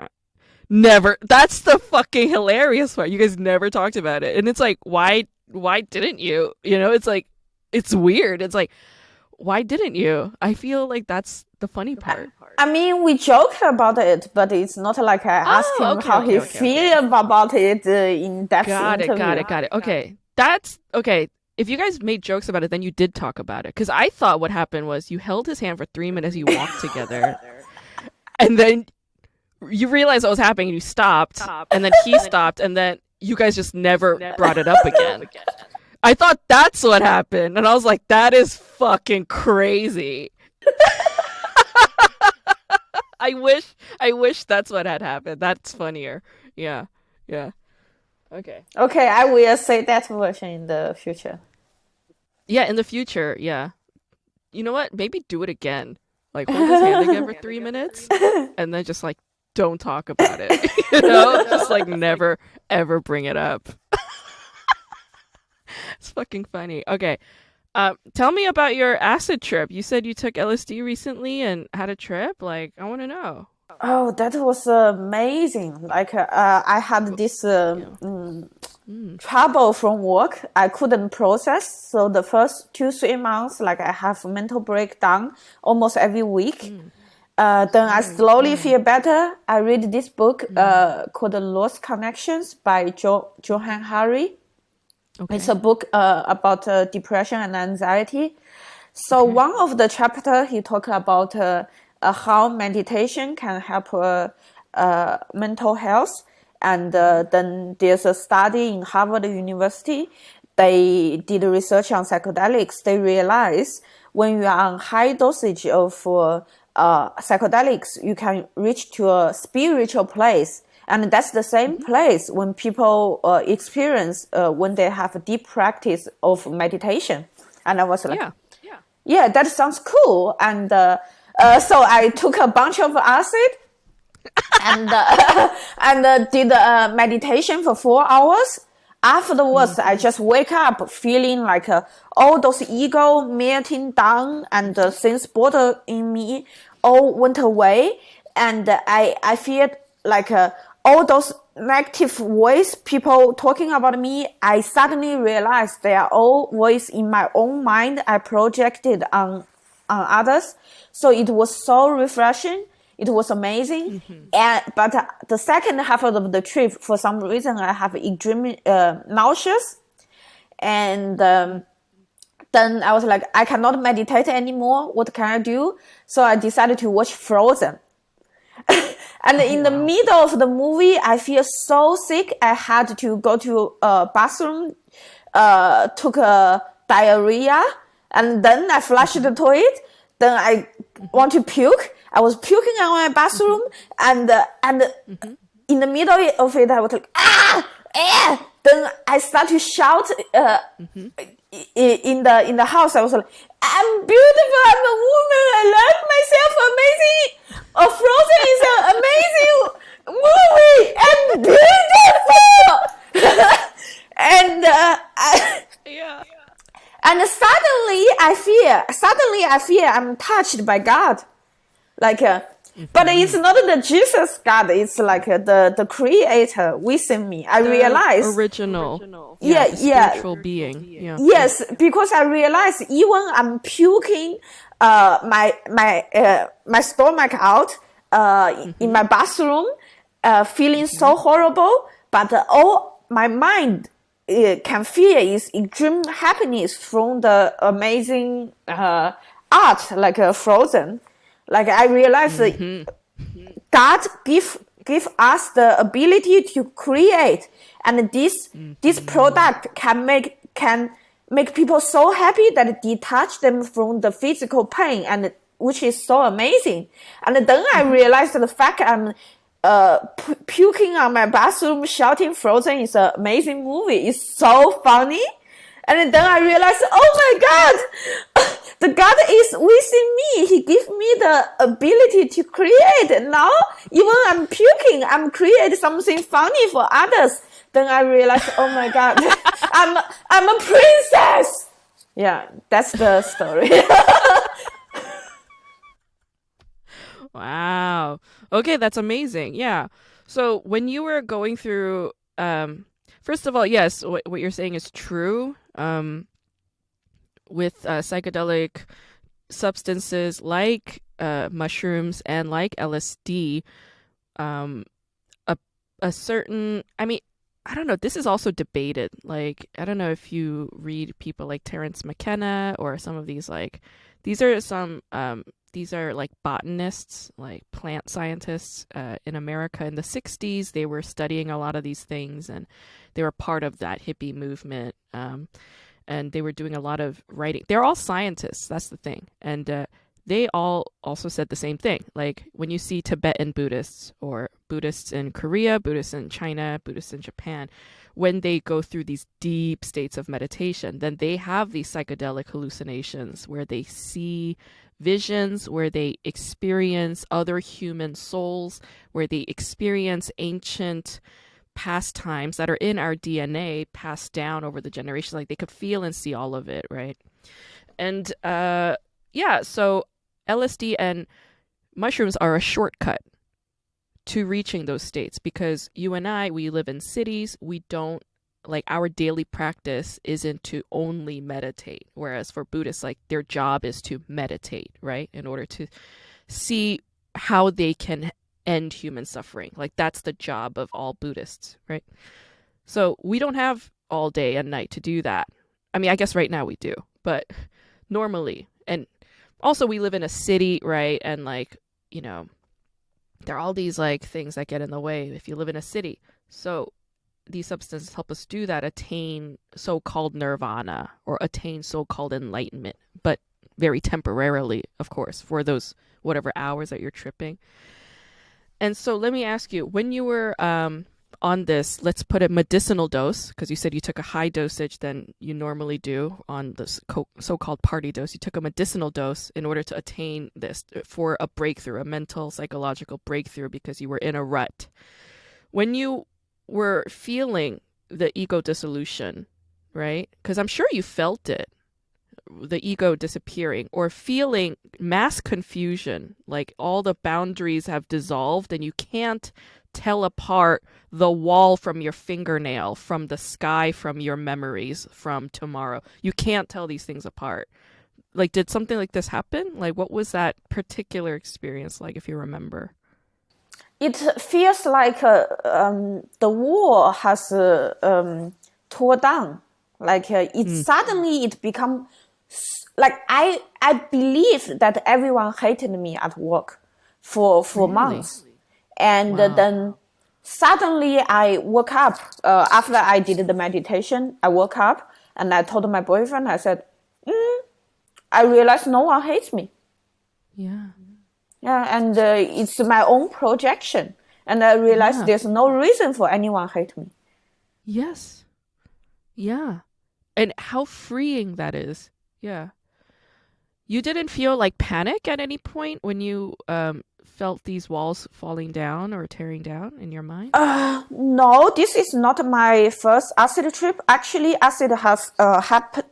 never. That's the fucking hilarious part. You guys never talked about it. And it's like, why didn't you? You know, it's like it's weird. It's like, why didn't you? I feel like that's the funny part. I mean, we joked about it, but it's not like I asked him okay, how okay, he okay, feel about it in depth interview. Got it. Okay. That's okay. If you guys made jokes about it, then you did talk about it. Because I thought what happened was you held his hand for 3 minutes, you walked together, and then you realized what was happening, and you stopped, and then he stopped, and then you guys just never brought it up again. I thought that's what happened, and I was like, that is fucking crazy. I wish that's what had happened. That's funnier. Yeah. Okay. Okay, I will say that version in the future. Yeah, in the future, yeah. You know what? Maybe do it again. Like hold his hand again for 3 minutes, and then just like don't talk about it. You know, just like never ever bring it up. It's fucking funny. Okay. Tell me about your acid trip. You said you took LSD recently and had a trip. Like, I want to know. Oh, that was amazing. Like, I had this trouble from work. I couldn't process. So the first 2-3 months, like I have mental breakdown almost every week. Then I slowly feel better. I read this book called Lost Connections by Johan Hari. Okay. It's a book about depression and anxiety. So one of the chapter, he talked about how meditation can help mental health. And then there's a study in Harvard University. They did research on psychedelics. They realized when you are on high dosage of psychedelics, you can reach to a spiritual place. And that's the same place when people experience when they have a deep practice of meditation. And I was like, yeah, that sounds cool. And so I took a bunch of acid and did meditation for 4 hours. Afterwards, I just wake up feeling like all those ego melting down and things bothering me all went away. And I feel like all those negative voice, people talking about me, I suddenly realized they are all voice in my own mind I projected on others. So it was so refreshing. It was amazing. But the second half of the trip, for some reason, I have extreme nauseous. And then I was like, I cannot meditate anymore. What can I do? So I decided to watch Frozen. And in the middle of the movie, I feel so sick. I had to go to a bathroom, took a diarrhea, and then I flushed the toilet. Then I want to puke. I was puking on my bathroom, and in the middle of it, I was like, ah! Then I start to shout in the house. I was like, I'm beautiful. I'm a woman. I love myself. Amazing. Frozen is an amazing movie. I'm beautiful. And Yeah. and suddenly I feel I'm touched by God. Like, but it's not the Jesus God. It's like the creator within me. I realize original. Yeah, The spiritual being. Yeah. Yes, because I realize even I'm puking my stomach out in my bathroom, feeling so horrible, but all my mind can feel is extreme happiness from the amazing art like Frozen. Like I realize God give us the ability to create, and this product can make people so happy that it detach them from the physical pain, and which is so amazing. And then I realized the fact I'm puking on my bathroom, shouting Frozen is an amazing movie. It's so funny. And then I realized, oh my God, the God is within me. He gives me the ability to create. Now, even I'm puking, I'm creating something funny for others. Then I realized, oh my God, I'm a princess. Yeah, that's the story. Wow. Okay, that's amazing. Yeah. So when you were going through, first of all, yes, what you're saying is true. With psychedelic substances like mushrooms and like LSD, a certain, I mean, I don't know, this is also debated. Like, I don't know if you read people like Terence McKenna or some of these, like, these are some, these are like botanists, like plant scientists in America in the 60s. They were studying a lot of these things, and they were part of that hippie movement. And they were doing a lot of writing. They're all scientists, that's the thing. And they all also said the same thing. Like when you see Tibetan Buddhists or Buddhists in Korea, Buddhists in China, Buddhists in Japan, when they go through these deep states of meditation, then they have these psychedelic hallucinations where they see visions, where they experience other human souls, where they experience ancient pastimes that are in our DNA passed down over the generations. Like they could feel and see all of it, right? And yeah, so LSD and mushrooms are a shortcut to reaching those states, because you and I, we live in cities. We don't, like, our daily practice isn't to only meditate, whereas for Buddhists, like, their job is to meditate, right, in order to see how they can end human suffering. Like, that's the job of all Buddhists, right? So we don't have all day and night to do that. I mean, I guess right now we do, but normally. And also we live in a city, right? And like, you know, there are all these like things that get in the way if you live in a city. So these substances help us do that, attain so-called nirvana or attain so-called enlightenment, but very temporarily, of course, for those whatever hours that you're tripping. And so let me ask you, when you were on this, let's put a medicinal dose, because you said you took a high dosage than you normally do on this so-called party dose. You took a medicinal dose in order to attain this for a breakthrough, a mental, psychological breakthrough, because you were in a rut. When you were feeling the ego dissolution, right? Because I'm sure you felt it, the ego disappearing, or feeling mass confusion, like all the boundaries have dissolved and you can't tell apart the wall from your fingernail, from the sky, from your memories, from tomorrow. You can't tell these things apart. Like, did something like this happen? Like, what was that particular experience like, if you remember? It feels like the wall has tore down. Like suddenly it become like I believe that everyone hated me at work for Really? months. And Wow. then suddenly I woke up after I did the meditation. I woke up and I told my boyfriend, I said, I realized no one hates me. Yeah. Yeah, and it's my own projection. And I realized Yeah. there's no reason for anyone hate me. Yes. Yeah. And how freeing that is. Yeah. You didn't feel like panic at any point when you felt these walls falling down or tearing down in your mind? No, this is not my first acid trip. Actually, acid has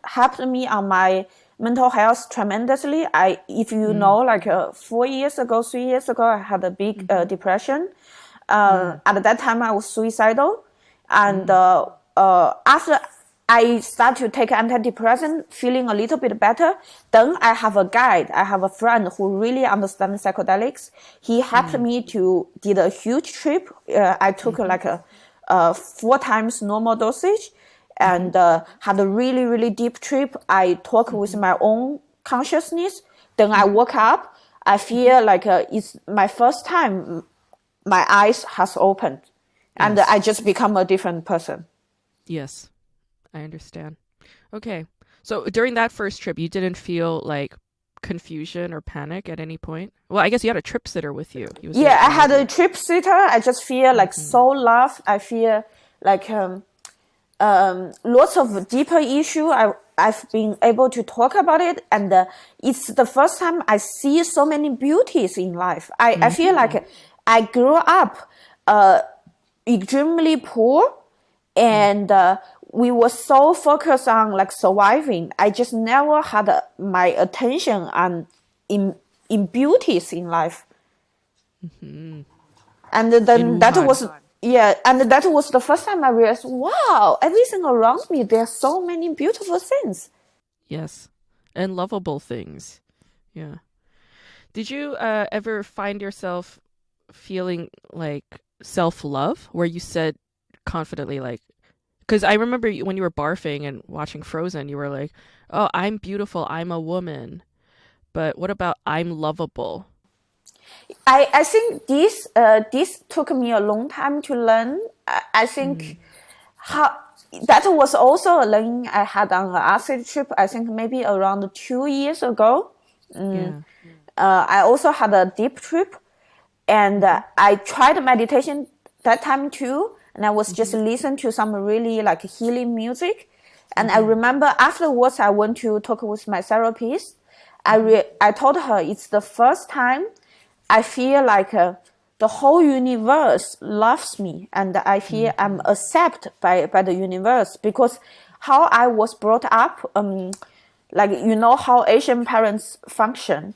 helped me on my mental health tremendously. If you know, like 4 years ago, 3 years ago, I had a big depression. At that time, I was suicidal, and after I start to take antidepressant, feeling a little bit better. Then I have a guide. I have a friend who really understands psychedelics. He helped me to did a huge trip. I took like a 4 times normal dosage, and had a really really deep trip. I talk with my own consciousness. Then I woke up. I feel like it's my first time. My eyes has opened, and Yes. I just become a different person. Yes. I understand. Okay. So during that first trip, you didn't feel like confusion or panic at any point? Well, I guess you had a trip sitter with you. He was there Yeah, to I had guide a you. trip sitter. I just feel like so loved. I feel like lots of deeper issue. I've been able to talk about it, and it's the first time I see so many beauties in life. I feel like I grew up extremely poor, and we were so focused on like surviving. I just never had my attention on in beauties in life. And In then that Wuhan. was, yeah, and that was the first time I realized, wow, everything around me, there are so many beautiful things. Yes. And lovable things. Yeah. Did you ever find yourself feeling like self love, where you said confidently, like, because I remember when you were barfing and watching Frozen, you were like, oh, I'm beautiful. I'm a woman. But what about I'm lovable? I think this took me a long time to learn. I think how that was also a learning I had on the acid trip. I think maybe around 2 years ago. Yeah. I also had a deep trip, and I tried meditation that time too. And I was just listening to some really like healing music. And I remember afterwards, I went to talk with my therapist. I told her it's the first time I feel like the whole universe loves me, and I feel I'm accepted by the universe, because how I was brought up, like you know how Asian parents function,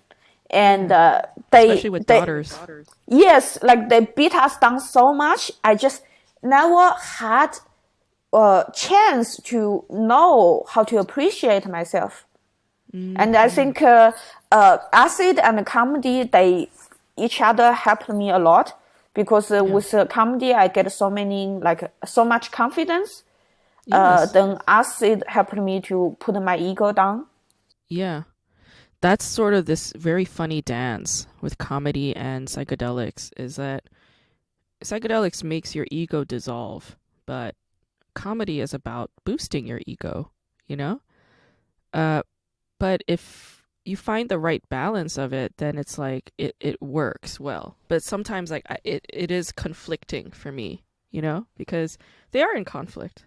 and Yeah. Especially with they daughters. yes, like they beat us down so much. I just never had a chance to know how to appreciate myself. And I think acid and comedy, they each other helped me a lot, because Yeah. with comedy I get so many like so much confidence. Yes. Then acid helped me to put my ego down. Yeah. That's sort of this very funny dance with comedy and psychedelics, is that psychedelics makes your ego dissolve, but comedy is about boosting your ego, you know? Uh, but if you find the right balance of it, then it's like it works well. But sometimes like it is conflicting for me, you know, because they are in conflict.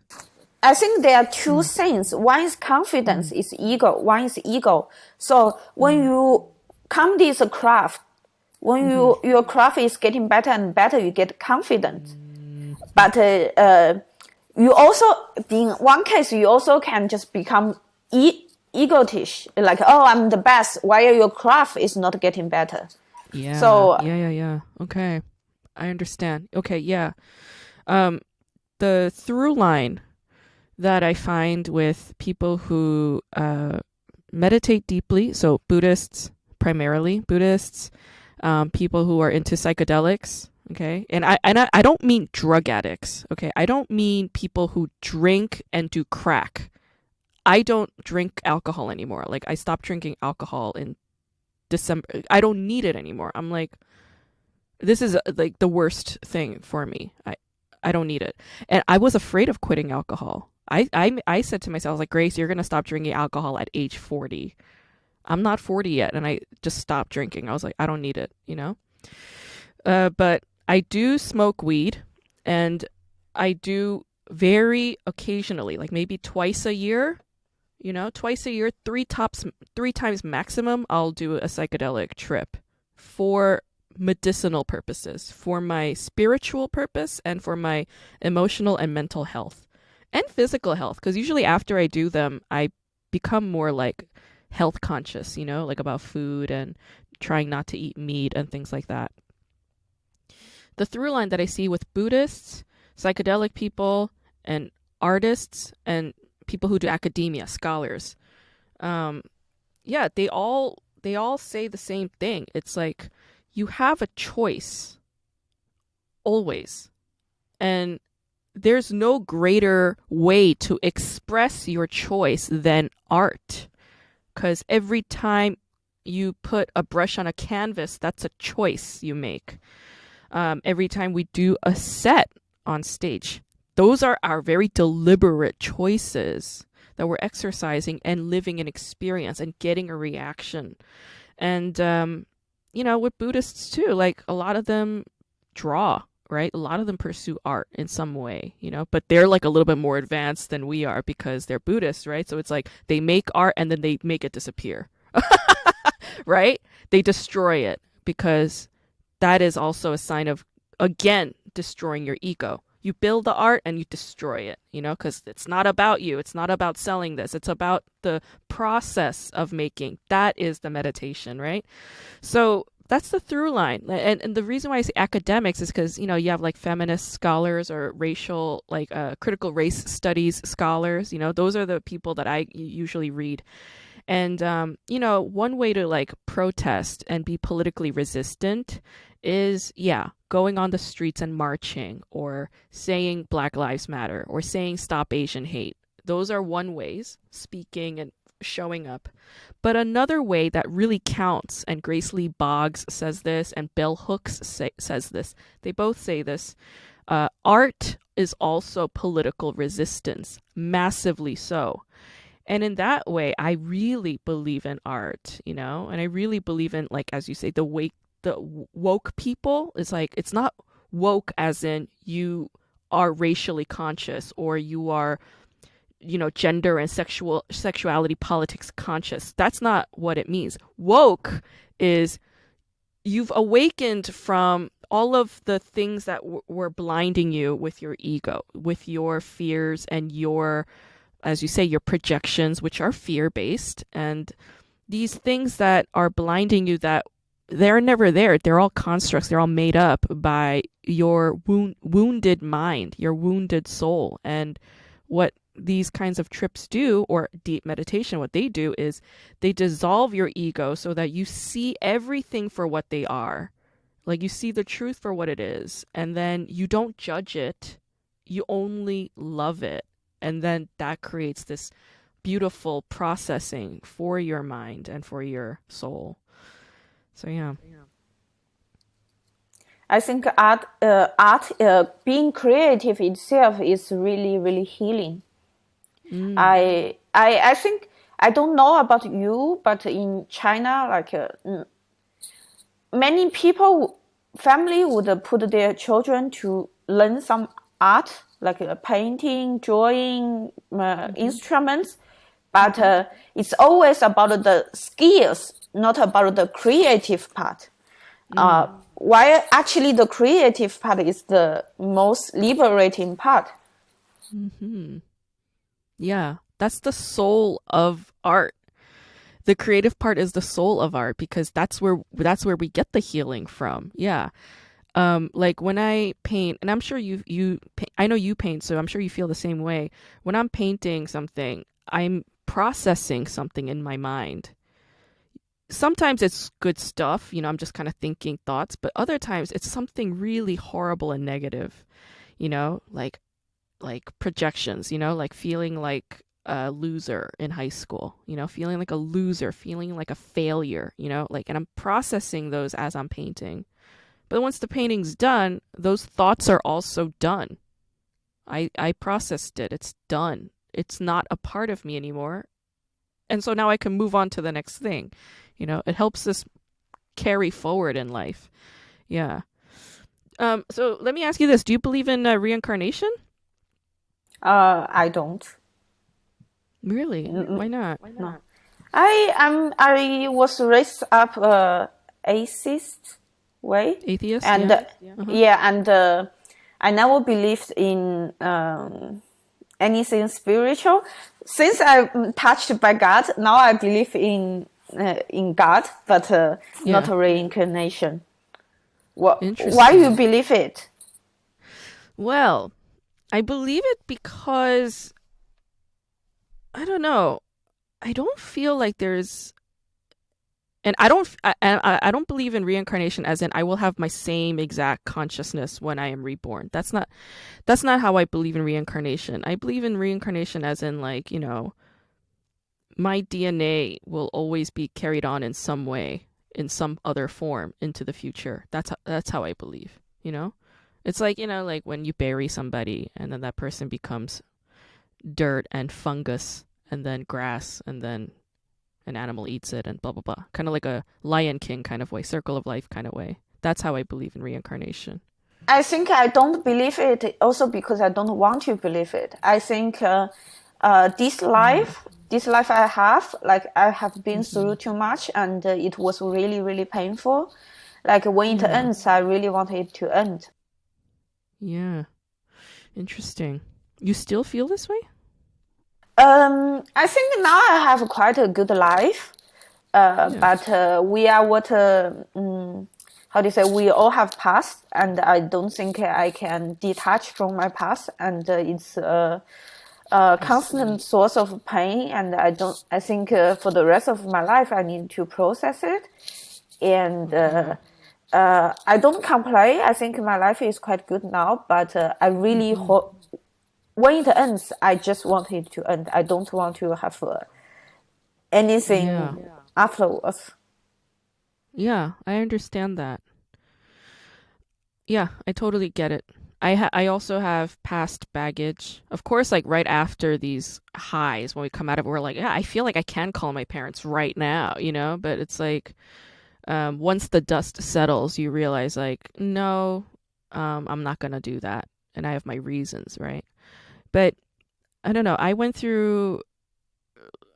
I think there are two things. One is confidence, is ego. One is ego. So when you comedy is a craft. When your craft is getting better and better, you get confident. But you also, in one case, you also can just become egotish, like, oh, I'm the best, while your craft is not getting better. Yeah, So yeah. Okay, I understand. Okay, yeah. Um, the through line that I find with people who meditate deeply, so Buddhists primarily, Buddhists, people who are into psychedelics, okay, and I don't mean drug addicts, okay, I don't mean people who drink and do crack. I don't drink alcohol anymore. Like I stopped drinking alcohol in December. I don't need it anymore. I'm like, this is like the worst thing for me. I don't need it. And I was afraid of quitting alcohol. I said to myself, like, Grace, you're gonna stop drinking alcohol at age 40. I'm not 40 yet, and I just stopped drinking. I was like, I don't need it, you know. But I do smoke weed, and I do very occasionally, like maybe twice a year, three times maximum, I'll do a psychedelic trip for medicinal purposes, for my spiritual purpose, and for my emotional and mental health and physical health. Because usually after I do them, I become more like health conscious, like about food and trying not to eat meat and things like that. The through line that I see with Buddhists, psychedelic people, and artists, and people who do academia, scholars, yeah, they all say the same thing. It's like you have a choice always, and there's no greater way to express your choice than art, because every time you put a brush on a canvas, that's a choice you make. Every time we do a set on stage, those are our very deliberate choices that we're exercising and living an experience and getting a reaction. And, with Buddhists too, like a lot of them draw, right? A lot of them pursue art in some way, but they're like a little bit more advanced than we are because they're Buddhists, right? So it's like they make art and then they make it disappear, right? They destroy it because that is also a sign of, again, destroying your ego. You build the art and you destroy it, because it's not about you. It's not about selling this. It's about the process of making. That is the meditation, right? So that's the through line. And the reason why I say academics is because, you have like feminist scholars or racial, like critical race studies scholars. Those are the people that I usually read. And, one way to like protest and be politically resistant is, going on the streets and marching or saying Black Lives Matter or saying Stop Asian Hate. Those are one ways, speaking and showing up. But another way that really counts, and Grace Lee Boggs says this and Bell Hooks says this, they both say this, art is also political resistance, massively so. And in that way, I really believe in art, and I really believe in, like, as you say, the woke people. It's like, it's not woke as in you are racially conscious or you are, gender and sexuality politics conscious. That's not what it means. Woke is you've awakened from all of the things that were blinding you with your ego, with your fears and your, as you say, your projections, which are fear-based, and these things that are blinding you, that they're never there. They're all constructs. They're all made up by your wounded mind, your wounded soul. And what these kinds of trips do, or deep meditation, what they do is they dissolve your ego so that you see everything for what they are. Like, you see the truth for what it is. And then you don't judge it. You only love it. And then that creates this beautiful processing for your mind and for your soul. So, yeah. I think being creative itself is really, really healing. I think, I don't know about you, but in China, like many people, family would put their children to learn some art, like painting, drawing, instruments, but it's always about the skills, not about the creative part. While actually the creative part is the most liberating part. Yeah, that's the soul of art. The creative part is the soul of art, because that's where we get the healing from. Yeah. Like when I paint, and I'm sure I know you paint, so I'm sure you feel the same way. When I'm painting something, I'm processing something in my mind. Sometimes it's good stuff, I'm just kind of thinking thoughts, but other times it's something really horrible and negative, like projections, like feeling like a loser in high school, feeling like a loser, feeling like a failure, and I'm processing those as I'm painting. But once the painting's done, those thoughts are also done. I processed it. It's done. It's not a part of me anymore. And so now I can move on to the next thing. It helps us carry forward in life. Yeah. So let me ask you this. Do you believe in reincarnation? I don't. Really? N- Why not? No. I was raised up atheist way, Atheist? and Yeah. Uh-huh. yeah, and I never believed in anything spiritual. Since I'm touched by God, now I believe in God, but not Yeah. a reincarnation. Why you Interesting. believe it? Well, I believe it because I don't know. I don't feel like there's and I don't believe in reincarnation as in I will have my same exact consciousness when I am reborn. That's not how I believe in reincarnation. I believe in reincarnation as in like, my DNA will always be carried on in some way, in some other form into the future. That's how I believe, you know? It's like, like when you bury somebody and then that person becomes dirt and fungus and then grass and then an animal eats it and blah blah blah. Kind of like a Lion King kind of way, circle of life kind of way. That's how I believe in reincarnation. I think I don't believe it also because I don't want to believe it. I think this life I have, like I have been through too much, and it was really, really painful. Like when it Yeah. ends, I really want it to end. Yeah. Interesting. You still feel this way? I think now I have quite a good life, Yeah. but we are what how do you say? We all have past, and I don't think I can detach from my past, and it's a I constant see. source of pain. And I don't. I think for the rest of my life, I need to process it, and Okay. I don't complain. I think my life is quite good now, but I really Mm-hmm. hope when it ends, I just want it to end. I don't want to have Yeah. anything afterwards. Yeah, I understand that. Yeah, I totally get it. I also have past baggage. Of course, like right after these highs, when we come out of it, we're like, yeah, I feel like I can call my parents right now, But it's like once the dust settles, you realize like, no, I'm not gonna do that, and I have my reasons, right? But I don't know. I went through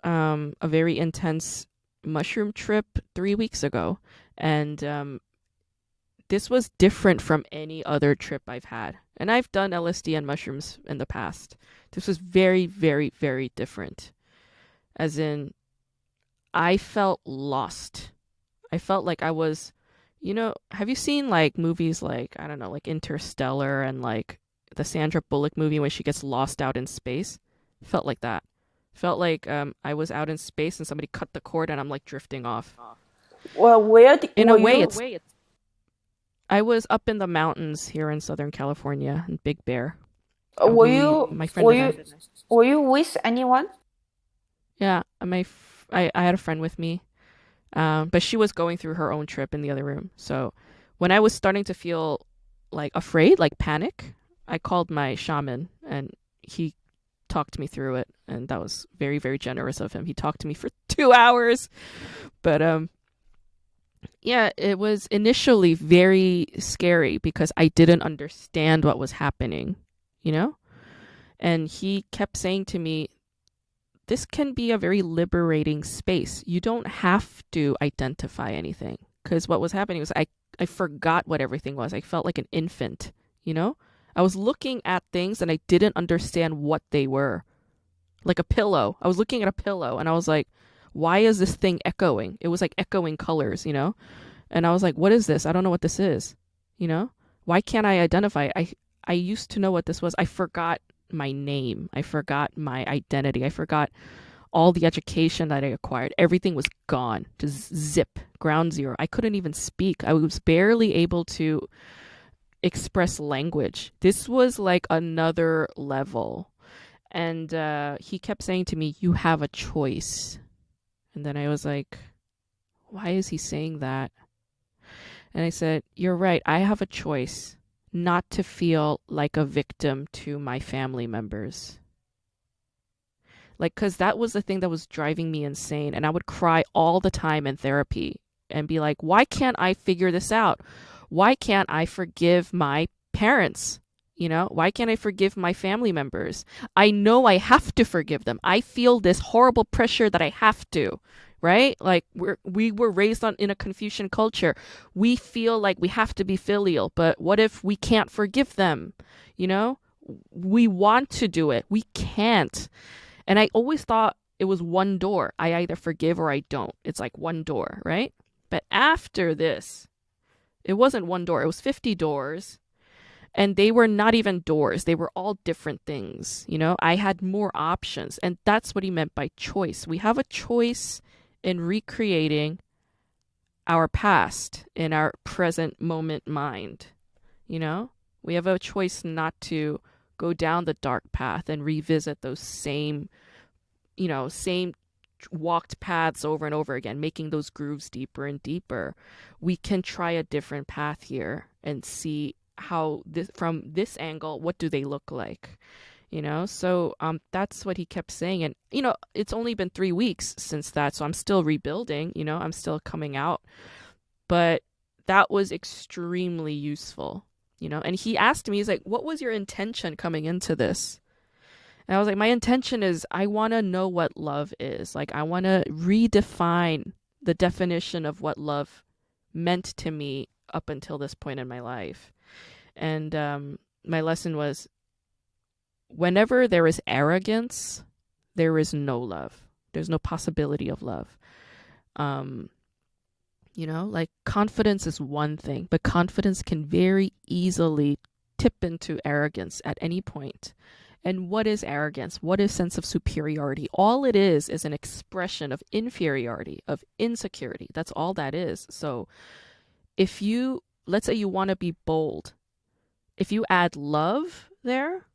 a very intense mushroom trip 3 weeks ago, and this was different from any other trip I've had. And I've done LSD and mushrooms in the past. This was very, very, very different. As in, I felt lost. I felt like I was, have you seen like movies like, I don't know, like Interstellar and like the Sandra Bullock movie when she gets lost out in space? Felt like that. Felt like I was out in space and somebody cut the cord and I'm like drifting off. Well, In a were way, you? it's I was up in the mountains here in Southern California in Big Bear. Were you? My friend Were and I. you? Were you with anyone? Yeah, I had a friend with me, but she was going through her own trip in the other room. So when I was starting to feel like afraid, like panic, I called my shaman and he talked me through it, and that was very, very generous of him. He talked to me for 2 hours, but yeah, it was initially very scary because I didn't understand what was happening, you know? And he kept saying to me, this can be a very liberating space. You don't have to identify anything. Because what was happening was I forgot what everything was. I felt like an infant, you know? I was looking at things and I didn't understand what they were. Like a pillow. I was looking at a pillow and I was like, why is this thing echoing? It was like echoing colors. And I was like, what is this? I don't know what this is. You know? Why can't I identify it? I used to know what this was. I forgot my name. I forgot my identity. I forgot all the education that I acquired. Everything was gone. Just zip, ground zero. I couldn't even speak. I was barely able to express language. This was like another level. And he kept saying to me, you have a choice. And then I was like, why is he saying that? And I said, you're right. I have a choice not to feel like a victim to my family members. Like, because that was the thing that was driving me insane. And I would cry all the time in therapy and be like, why can't I figure this out? Why can't I forgive my parents? You know, why can't I forgive my family members? I know I have to forgive them. I feel this horrible pressure that I have to, right? Like we were raised in a Confucian culture. We feel like we have to be filial, but what if we can't forgive them? You know, we want to do it. We can't. And I always thought it was one door. I either forgive or I don't. It's like one door, right? But after this, it wasn't one door. It was 50 doors. And they were not even doors. They were all different things. You know, I had more options. And that's what he meant by choice. We have a choice in recreating our past in our present moment mind. You know, we have a choice not to go down the dark path and revisit those same walked paths over and over again, making those grooves deeper and deeper. We can try a different path here and see how from this angle, what do they look like? You know, so that's what he kept saying. And, you know, it's only been 3 weeks since that, so I'm still rebuilding, you know, I'm still coming out. But that was extremely useful, you know. And he asked me, he's like, what was your intention coming into this? And I was like, my intention is I want to know what love is. Like, I want to redefine the definition of what love meant to me up until this point in my life. And my lesson was, whenever there is arrogance, there is no love. There's no possibility of love. You know, like confidence is one thing, but confidence can very easily tip into arrogance at any point. And what is arrogance? What is sense of superiority? All it is an expression of inferiority, of insecurity. That's all that is. So if you, let's say you want to be bold, if you add love there,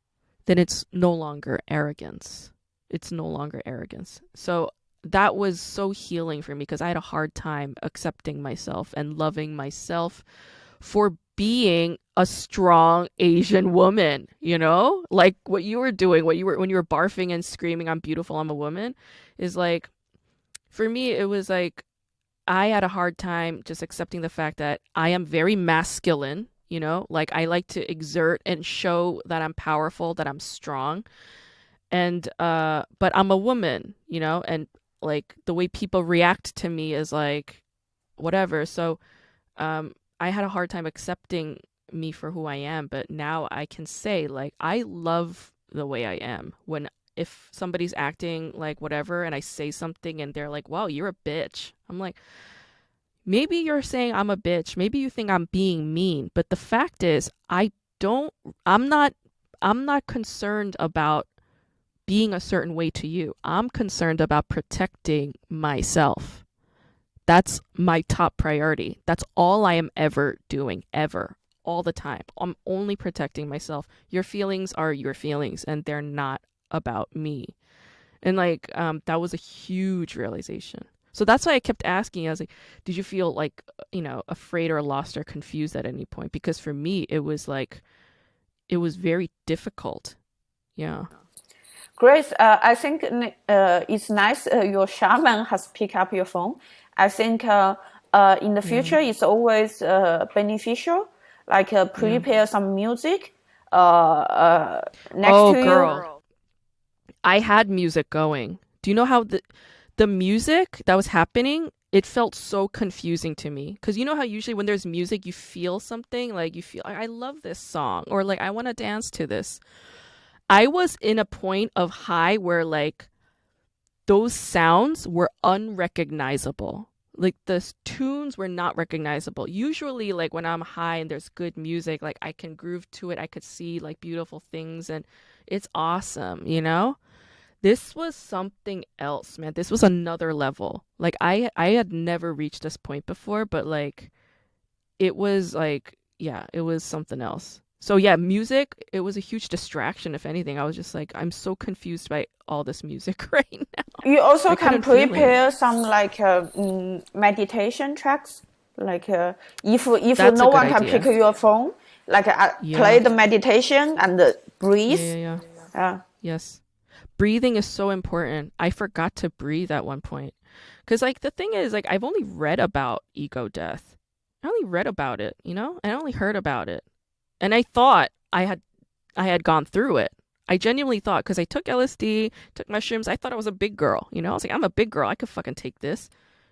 then it's no longer arrogance. It's no longer arrogance. So that was so healing for me because I had a hard time accepting myself and loving myself for being a strong Asian woman, you know? Like what you were doing, when you were barfing and screaming, I'm beautiful, I'm a woman, is like, for me, it was like, I had a hard time just accepting the fact that I am very masculine, you know? Like I like to exert and show that I'm powerful, that I'm strong. And, but I'm a woman, you know? And like the way people react to me is like, whatever. So, I had a hard time accepting me for who I am, but now I can say like I love the way I am. If somebody's acting like whatever and I say something and they're like, "Wow, you're a bitch." I'm like, "Maybe you're saying I'm a bitch. Maybe you think I'm being mean, but the fact is I'm not concerned about being a certain way to you. I'm concerned about protecting myself. That's my top priority. That's all I am ever doing, ever, all the time. I'm only protecting myself. Your feelings are your feelings, and they're not about me." And like, that was a huge realization. So that's why I kept asking. I was like, did you feel like, you know, afraid or lost or confused at any point? Because for me, it was like, it was very difficult. Yeah. Grace, I think it's nice your shaman has picked up your phone. I think in the future it's always beneficial, like prepare some music next to Girl. I had music going. Do you know how the music that was happening, it felt so confusing to me? Because you know how usually when there's music, you feel something, like you feel, I love this song, or like I want to dance to this. I was in a point of high where like those sounds were unrecognizable. Like the tunes were not recognizable. Usually like when I'm high and there's good music, like I can groove to it. I could see like beautiful things and it's awesome, you know? This was something else, man. This was another level. Like I had never reached this point before, but like it was like, yeah, it was something else. So yeah, music, it was a huge distraction, if anything. I was just like, I'm so confused by all this music right now. You also can prepare some like meditation tracks. Like if That's no one idea. can pick your phone, like play the meditation and breathe. Yeah. Yes. Breathing is so important. I forgot to breathe at one point. Because like the thing is, like I've only read about ego death. I only read about it, you know? I only heard about it. And I thought I had I had gone through it. I genuinely thought, because I took LSD, took mushrooms, I thought I was a big girl. I was like, I'm a big girl. I could fucking take this.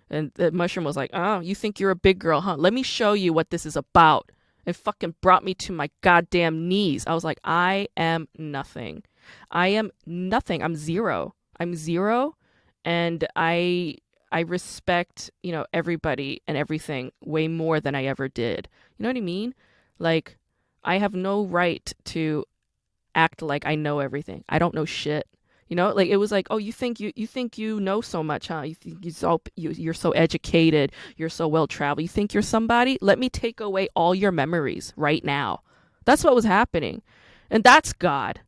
And the mushroom was like, oh, you think you're a big girl, huh? Let me show you what this is about. It fucking brought me to my goddamn knees. I was like, I am nothing. I am nothing. I'm zero. I'm zero. And I respect, everybody and everything way more than I ever did. You know what I mean? Like, I have no right to act like I know everything. I don't know shit. Like it was like, oh, you think you know so much, huh? You think you're so educated, you're so well traveled. You think you're somebody? Let me take away all your memories right now. That's what was happening. And that's God.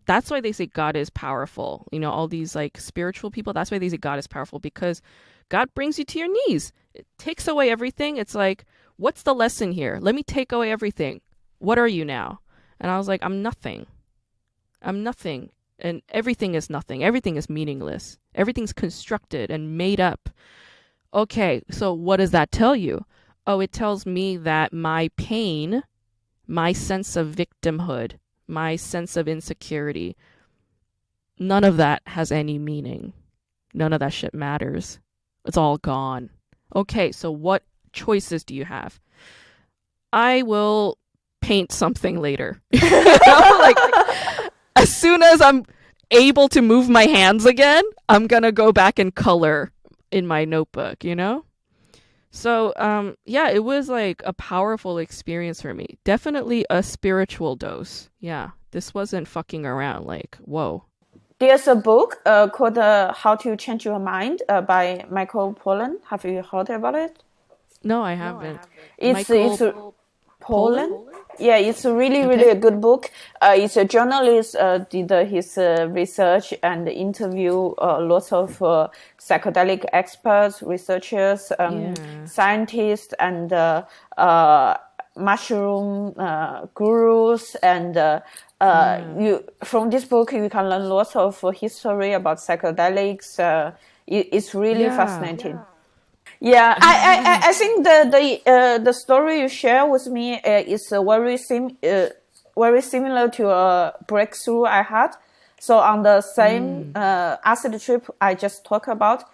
That's why they say God is powerful. All these like spiritual people, that's why they say God is powerful, because God brings you to your knees. It takes away everything. It's like, what's the lesson here? Let me take away everything. What are you now? And I was like, I'm nothing. I'm nothing. And everything is nothing. Everything is meaningless. Everything's constructed and made up. Okay, so what does that tell you? Oh, it tells me that my pain, my sense of victimhood, my sense of insecurity, none of that has any meaning. None of that shit matters. It's all gone. Okay, so what choices do you have? I will paint something later. Like, as soon as I'm able to move my hands again, I'm gonna go back and color in my notebook, So, yeah, it was like a powerful experience for me. Definitely a spiritual dose. Yeah, this wasn't fucking around. Like, whoa. There's a book called How to Change Your Mind by Michael Pollan. Have you heard about it? No, I haven't. It's Pollan. Yeah, it's really a good book. It's a journalist did his research and interview lots of psychedelic experts, researchers, scientists, and mushroom gurus. And you from this book you can learn lots of history about psychedelics. It's really fascinating. Yeah, I think the story you share with me is very similar to a breakthrough I had. So on the same acid trip I just talked about,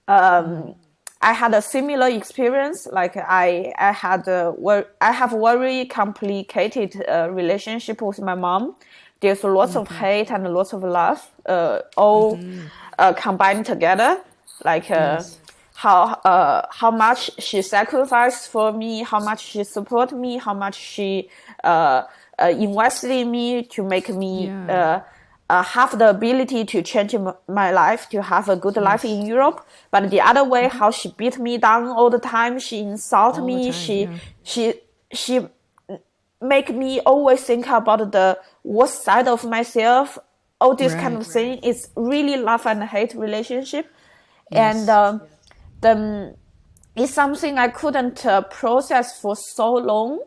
I had a similar experience. Like I have a very complicated relationship with my mom. There's lots of hate and lots of love, all combined together. Like. How much she sacrificed for me, how much she supported me, how much she invested in me to make me have the ability to change my life, to have a good life in Europe. But the other way, how she beat me down all the time, she insulted me, she make me always think about the worst side of myself. All this kind of thing. It's really love and hate relationship, and. It's something I couldn't process for so long.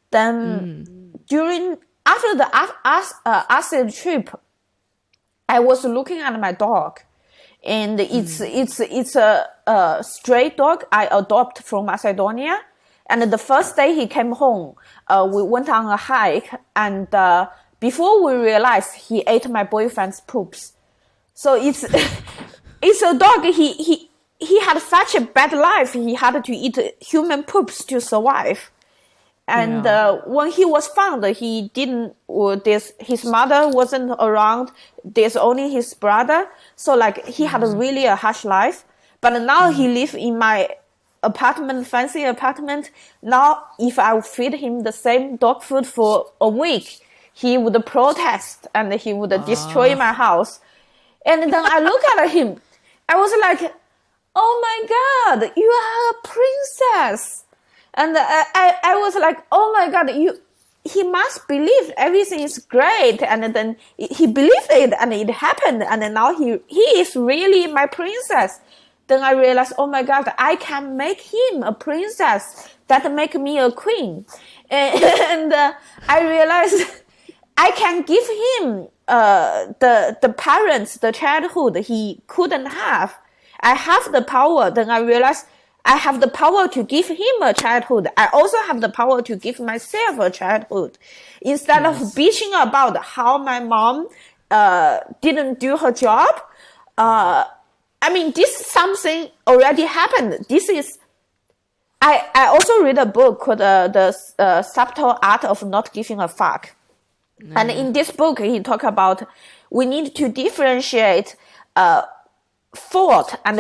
Then after the acid trip, I was looking at my dog, and it's a stray dog I adopted from Macedonia. And the first day he came home, we went on a hike, and before we realized, he ate my boyfriend's poops. So it's a dog. He had such a bad life. He had to eat human poops to survive. And when he was found, he didn't. His mother wasn't around. There's only his brother. So like he had really a harsh life. But now he lives in my apartment, fancy apartment. Now, if I feed him the same dog food for a week, he would protest and he would destroy my house. And then I look at him. I was like, oh my God, you are a princess. And I was like, oh my God, he must believe everything is great. And then he believed it and it happened. And now he is really my princess. Then I realized, oh my God, I can make him a princess. That make me a queen. And I realized I can give him the parents, the childhood he couldn't have. I have the power. Then I realized I have the power to give him a childhood. I also have the power to give myself a childhood. Instead of bitching about how my mom didn't do her job, I mean, this is something already happened. This is, I also read a book called The Subtle Art of Not Giving a Fuck. And in this book, he talks about we need to differentiate fault and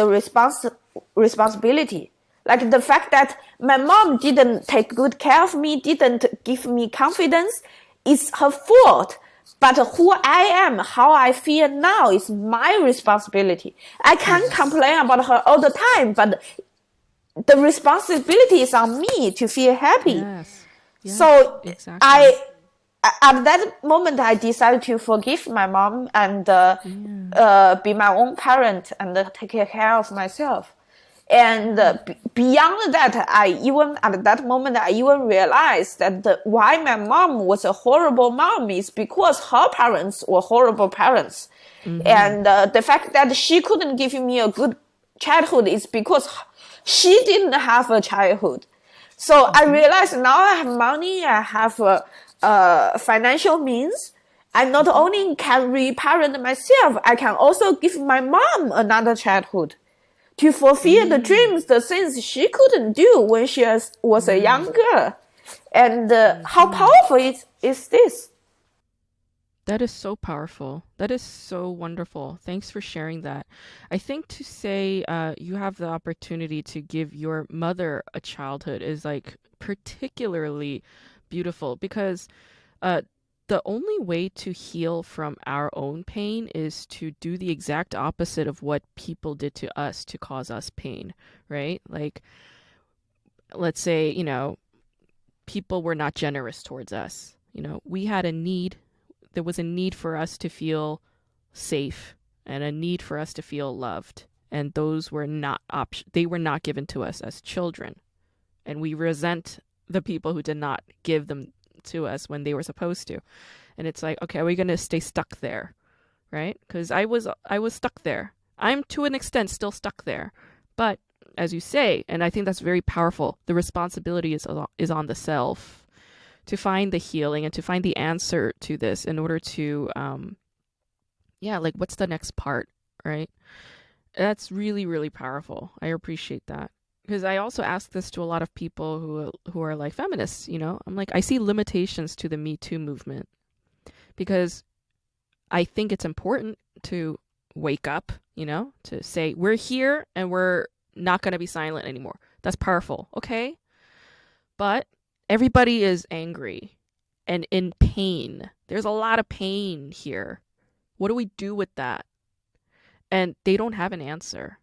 responsibility. Like the fact that my mom didn't take good care of me, didn't give me confidence, is her fault. But who I am, how I feel now is my responsibility. I can't complain about her all the time, but the responsibility is on me to feel happy. Yes. So exactly. At that moment, I decided to forgive my mom and be my own parent and take care of myself. And beyond that, at that moment, I even realized that why my mom was a horrible mom is because her parents were horrible parents. And the fact that she couldn't give me a good childhood is because she didn't have a childhood. So I realized now I have money, I have financial means. I not only can reparent myself, I can also give my mom another childhood to fulfill the dreams, the things she couldn't do when she was a young girl. And how powerful is this? That is so powerful. That is so wonderful. Thanks for sharing that. I think to say you have the opportunity to give your mother a childhood is like particularly beautiful because the only way to heal from our own pain is to do the exact opposite of what people did to us to cause us pain, right? Like, let's say, people were not generous towards us. We had a need. There was a need for us to feel safe and a need for us to feel loved. And those were not they were not given to us as children. And we resent the people who did not give them to us when they were supposed to. And it's like, okay, are we going to stay stuck there? Right? Because I was stuck there. I'm to an extent still stuck there. But as you say, and I think that's very powerful, the responsibility is on the self to find the healing and to find the answer to this in order to, like what's the next part, right? That's really, really powerful. I appreciate that. Because I also ask this to a lot of people who are like feminists, I'm like, I see limitations to the Me Too movement because I think it's important to wake up, to say we're here and we're not going to be silent anymore. That's powerful. Okay. But everybody is angry and in pain. There's a lot of pain here. What do we do with that? And they don't have an answer.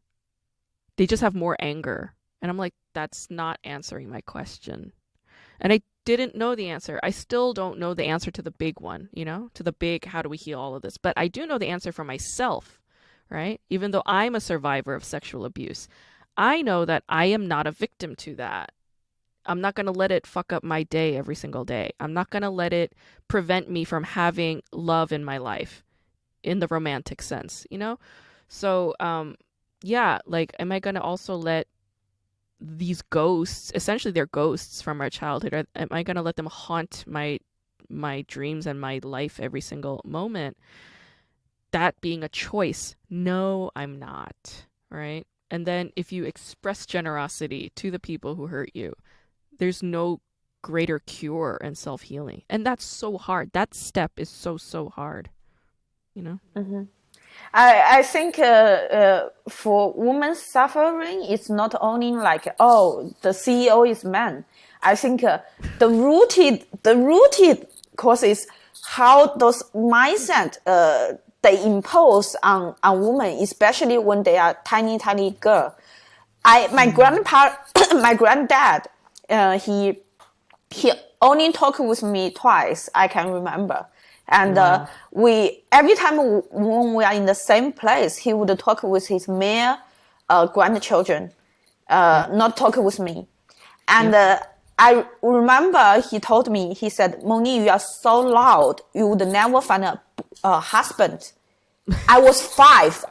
They just have more anger. And I'm like, that's not answering my question. And I didn't know the answer. I still don't know the answer to the big one, to the big, how do we heal all of this? But I do know the answer for myself, right? Even though I'm a survivor of sexual abuse, I know that I am not a victim to that. I'm not going to let it fuck up my day every single day. I'm not going to let it prevent me from having love in my life in the romantic sense, So, like, am I going to also let these ghosts, essentially they're ghosts from our childhood, am I going to let them haunt my dreams and my life every single moment? That being a choice. No, I'm not, right? And then if you express generosity to the people who hurt you, there's no greater cure and self-healing. And that's so hard. That step is so hard, Mm-hmm. I think for women suffering, it's not only like, the CEO is man. I think the rooted cause is how those mindset they impose on women, especially when they are tiny girl. My granddad, he only talked with me twice, I can remember. And every time when we are in the same place, he would talk with his male grandchildren, not talk with me. And I remember he told me, he said, Moni, you are so loud, you would never find a husband. I was 5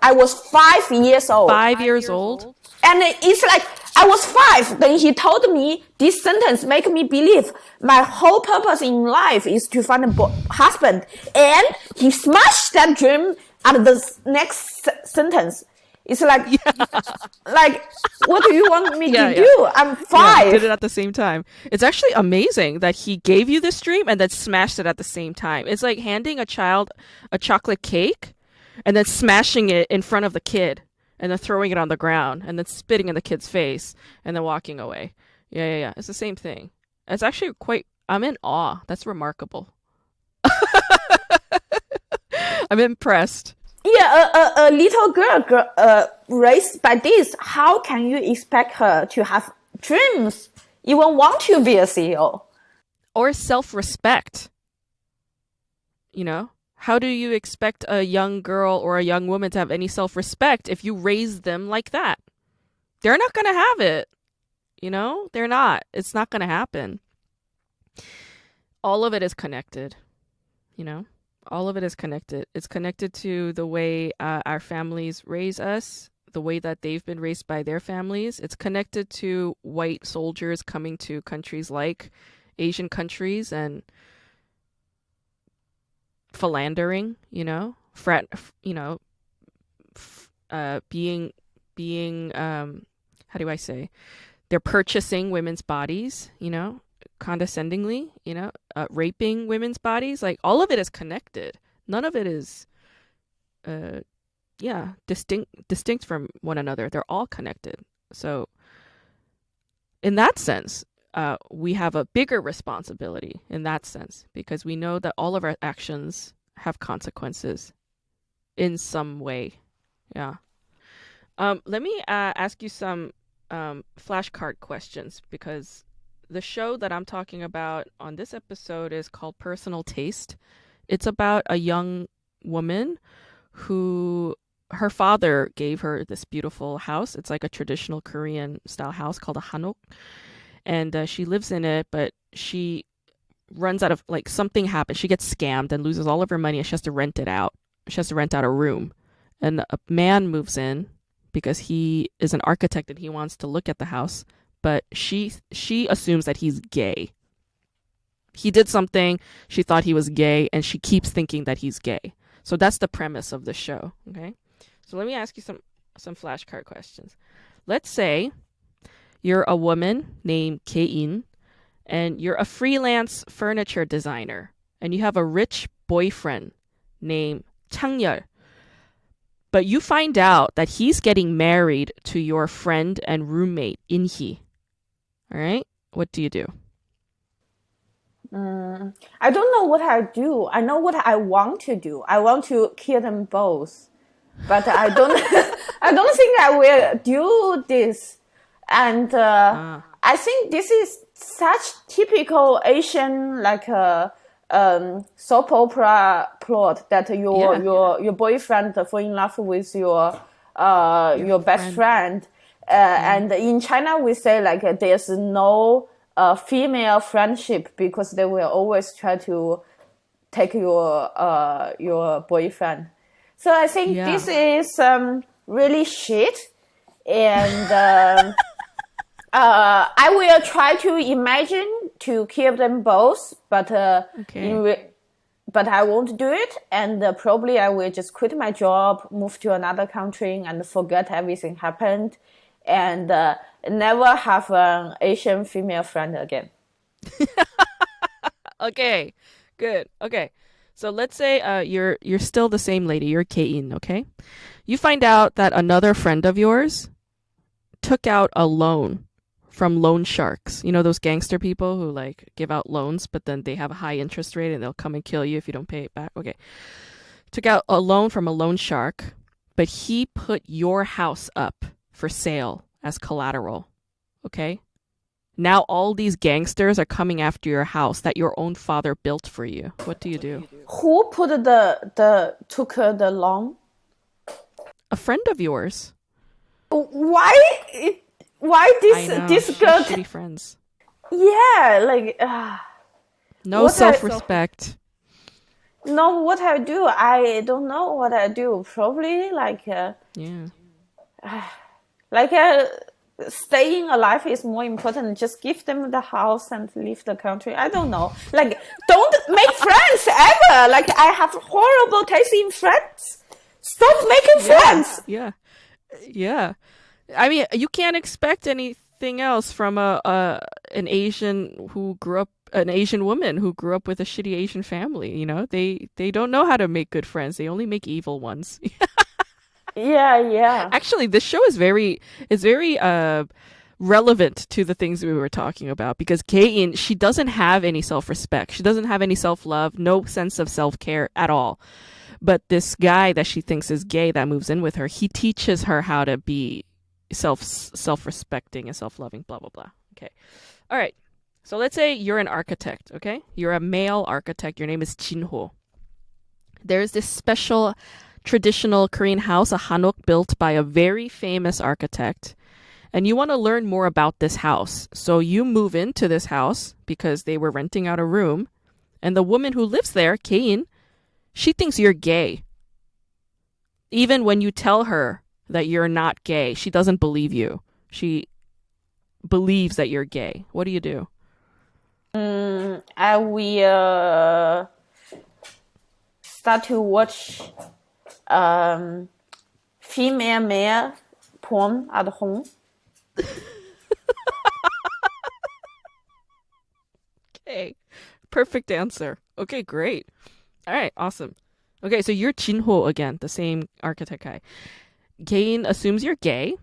years old. 5 years old? And it's like, I was 5. Then he told me this sentence make me believe my whole purpose in life is to find a husband. And he smashed that dream at the next sentence. It's like, what do you want me to do? I'm 5. Yeah, did it at the same time. It's actually amazing that he gave you this dream and then smashed it at the same time. It's like handing a child a chocolate cake and then smashing it in front of the kid and then throwing it on the ground and then spitting in the kid's face and then walking away. Yeah. It's the same thing. It's actually I'm in awe. That's remarkable. I'm impressed. Yeah, a little girl raised by this, how can you expect her to have dreams, even want to be a CEO? Or self-respect. You know? How do you expect a young girl or a young woman to have any self-respect if you raise them like that? They're not going to have it. You know? They're not. It's not going to happen. All of it is connected. You know? All of it is connected. It's connected to the way our families raise us, the way that they've been raised by their families. It's connected to white soldiers coming to countries like Asian countries and philandering, you know, being how do I say? They're purchasing women's bodies, you know, condescendingly, you know, raping women's bodies. Like all of it is connected. None of it is distinct from one another. They're all connected. So in that sense, we have a bigger responsibility in that sense, because we know that all of our actions have consequences in some way. Yeah. Let me ask you some flashcard questions, because the show that I'm talking about on this episode is called Personal Taste. It's about a young woman who her father gave her this beautiful house. It's like a traditional Korean style house called a hanok. And she lives in it, but she runs out of, like, something happens. She gets scammed and loses all of her money, and she has to rent it out. She has to rent out a room. And a man moves in because he is an architect and he wants to look at the house. But she assumes that he's gay. He did something, she thought he was gay, and she keeps thinking that he's gay. So that's the premise of the show, okay? So let me ask you some flashcard questions. Let's say you're a woman named Kei-in, and you're a freelance furniture designer, and you have a rich boyfriend named Chang-yeol. But you find out that he's getting married to your friend and roommate, In-hee. All right? What do you do? I don't know what I do. I know what I want to do. I want to kill them both, but I don't. I don't think I will do this. And I think this is such typical Asian, like soap opera plot, that your boyfriend fall in love with your best friend. And in China, we say like there's no female friendship, because they will always try to take your boyfriend. So I think this is really shit, and I will try to imagine to kill them both, but but I won't do it, and probably I will just quit my job, move to another country, and forget everything happened, and never have an Asian female friend again. Okay, good. Okay, so let's say you're still the same lady. You're Kei-in, okay? You find out that another friend of yours took out a loan from loan sharks. You know those gangster people who like give out loans, but then they have a high interest rate and they'll come and kill you if you don't pay it back. Okay. Took out a loan from a loan shark, but he put your house up for sale as collateral. Okay? Now all these gangsters are coming after your house that your own father built for you. What do you do? Who put took the loan? A friend of yours. Why this girl? Shitty friends. Yeah, like no self-respect. No, what I do? I don't know what I do. Probably like staying alive is more important. Just give them the house and leave the country. I don't know. Like, don't make friends ever. Like, I have horrible taste in friends. Stop making friends. Yeah. Yeah. I mean, you can't expect anything else from an Asian woman who grew up with a shitty Asian family, you know? They don't know how to make good friends. They only make evil ones. Yeah, yeah. Actually, this show is very relevant to the things we were talking about because Kate, she doesn't have any self-respect. She doesn't have any self-love, no sense of self-care at all. But this guy that she thinks is gay that moves in with her, he teaches her how to be self-respecting and self-loving, blah blah blah. Okay. All right. So let's say you're an architect, okay? You're a male architect. Your name is Jinho. There's this special traditional Korean house, a hanok built by a very famous architect. And you want to learn more about this house. So you move into this house because they were renting out a room. And the woman who lives there, Kain, she thinks you're gay. Even when you tell her that you're not gay, she doesn't believe you. She believes that you're gay. What do you do? I will start to watch female male porn at home. Okay. Perfect answer. Okay, great. All right, awesome. Okay, so you're Jinho again, the same architect guy. Gain assumes you're gay,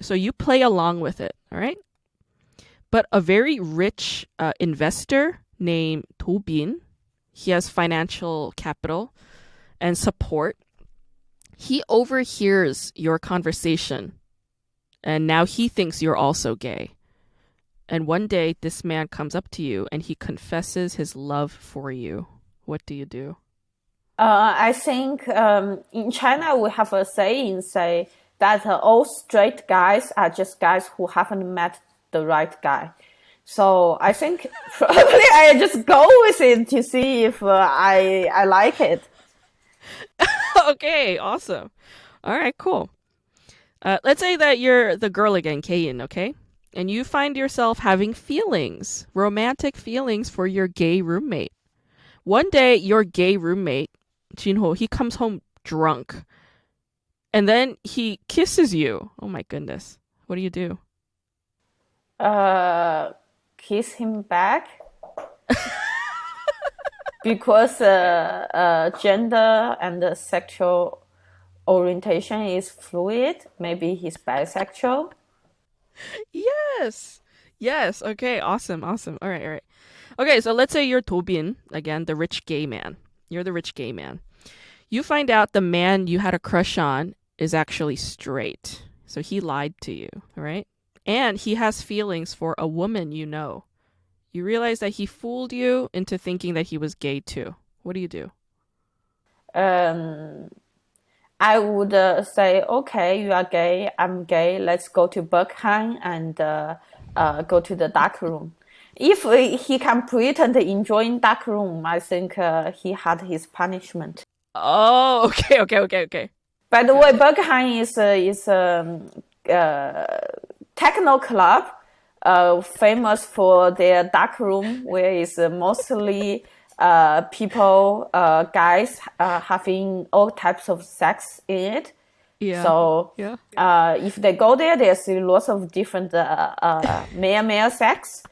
so you play along with it, all right? But a very rich investor named Do Bin, he has financial capital and support. He overhears your conversation, and now he thinks you're also gay. And one day, this man comes up to you and he confesses his love for you. What do you do? I think in China we have a saying say that all straight guys are just guys who haven't met the right guy. So I think probably I just go with it to see if I like it. Okay, awesome. All right, cool. Let's say that you're the girl again, Kayin, okay? And you find yourself having feelings, romantic feelings for your gay roommate. One day, your gay roommate, Jinho, he comes home drunk. And then he kisses you. Oh my goodness. What do you do? Kiss him back. Because gender and sexual orientation is fluid. Maybe he's bisexual. Yes. Yes. Okay. Awesome. Awesome. All right. All right. Okay. So let's say you're Tobin, again, the rich gay man. You're the rich gay man. You find out the man you had a crush on is actually straight. So he lied to you, right? And he has feelings for a woman you know. You realize that he fooled you into thinking that he was gay too. What do you do? I would say, okay, you are gay, I'm gay, let's go to Berkheim and go to the dark room. If he can pretend enjoying dark room, I think he had his punishment. Oh, okay, okay, okay, okay. By the way, Berkheim is techno club, famous for their dark room, where it's mostly people, guys, having all types of sex in it. Yeah. So Yeah. if they go there, there's lots of different male sex.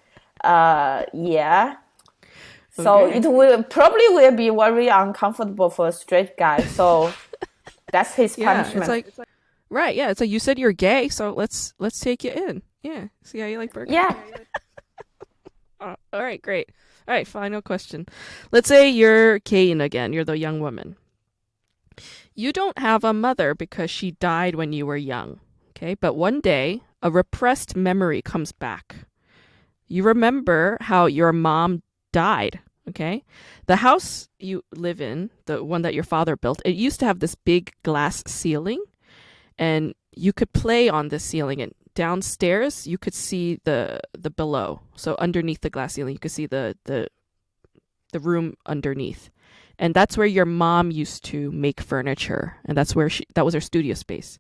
Yeah. So Okay. it will be very uncomfortable for a straight guy. So that's his Yeah, punishment. it's like right. Yeah, it's like you said you're gay, so let's take you in. Yeah. See how you like burgers? Yeah. All right, great. All right, final question. Let's say you're Kayin again. You're the young woman. You don't have a mother because she died when you were young. Okay, but one day a repressed memory comes back. You remember how your mom died. Okay, the house you live in, the one that your father built, it used to have this big glass ceiling, and you could play on the ceiling. And downstairs, you could see the below. So underneath the glass ceiling, you could see the room underneath, and that's where your mom used to make furniture, and that was her studio space.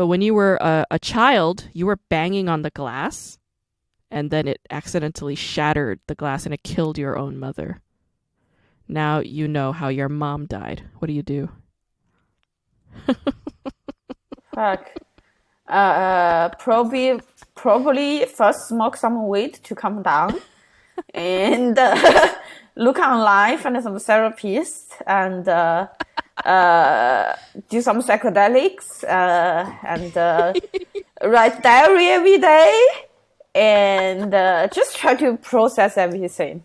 But when you were a child, you were banging on the glass, and then it accidentally shattered the glass and it killed your own mother. Now you know how your mom died. What do you do? Fuck. Probably first smoke some weed to calm down, and look online, find some therapists, and do some psychedelics, and write diary every day, and just try to process everything.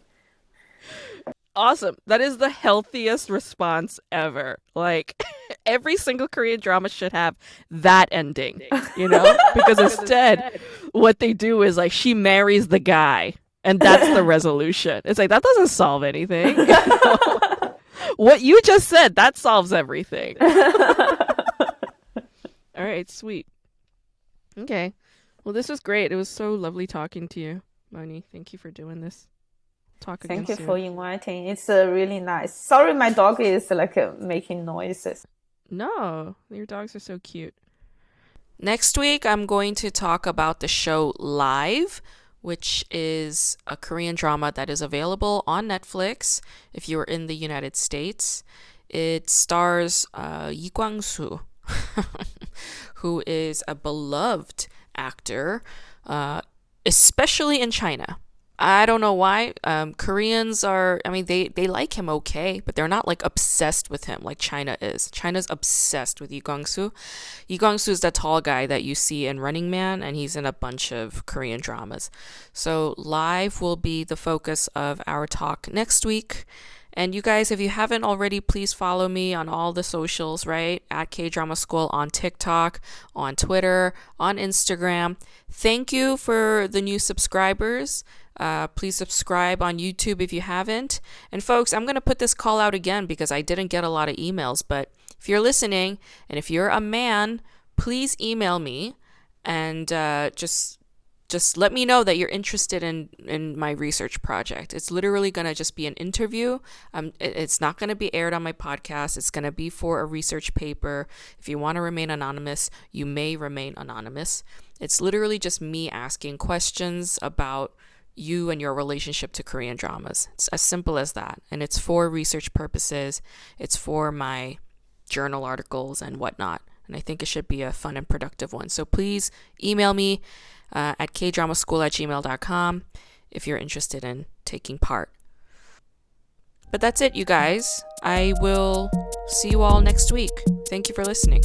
Awesome. That is the healthiest response ever. Like, every single Korean drama should have that ending, you know? Because instead, what they do is like she marries the guy, and that's the resolution. It's like, that doesn't solve anything. You know? What you just said, that solves everything. All right, sweet. Okay. Well, this was great. It was so lovely talking to you, Moni. Thank you for doing this. Talk again Thank you soon. for inviting. It's really nice. Sorry, my dog is like making noises. No, your dogs are so cute. Next week, I'm going to talk about the show Live, which is a Korean drama that is available on Netflix if you're in the United States. It stars Lee Kwang-soo, who is a beloved actor, especially in China. I don't know why. Koreans are, I mean, they like him okay, but they're not like obsessed with him like China is. China's obsessed with Lee Kwang-soo. Lee Kwang-soo is the tall guy that you see in Running Man, and he's in a bunch of Korean dramas. So Live will be the focus of our talk next week. And you guys, if you haven't already, please follow me on all the socials, right? At K-Drama School on TikTok, on Twitter, on Instagram. Thank you for the new subscribers. Please subscribe on YouTube if you haven't. And folks, I'm going to put this call out again because I didn't get a lot of emails. But if you're listening and if you're a man, please email me and just let me know that you're interested in my research project. It's literally going to just be an interview. It's not going to be aired on my podcast. It's going to be for a research paper. If you want to remain anonymous, you may remain anonymous. It's literally just me asking questions about you and your relationship to Korean dramas. It's as simple as that. And it's for research purposes. It's for my journal articles and whatnot. And I think it should be a fun and productive one. So please email me at kdramaschool@gmail.com if you're interested in taking part. But that's it, you guys. I will see you all next week. Thank you for listening.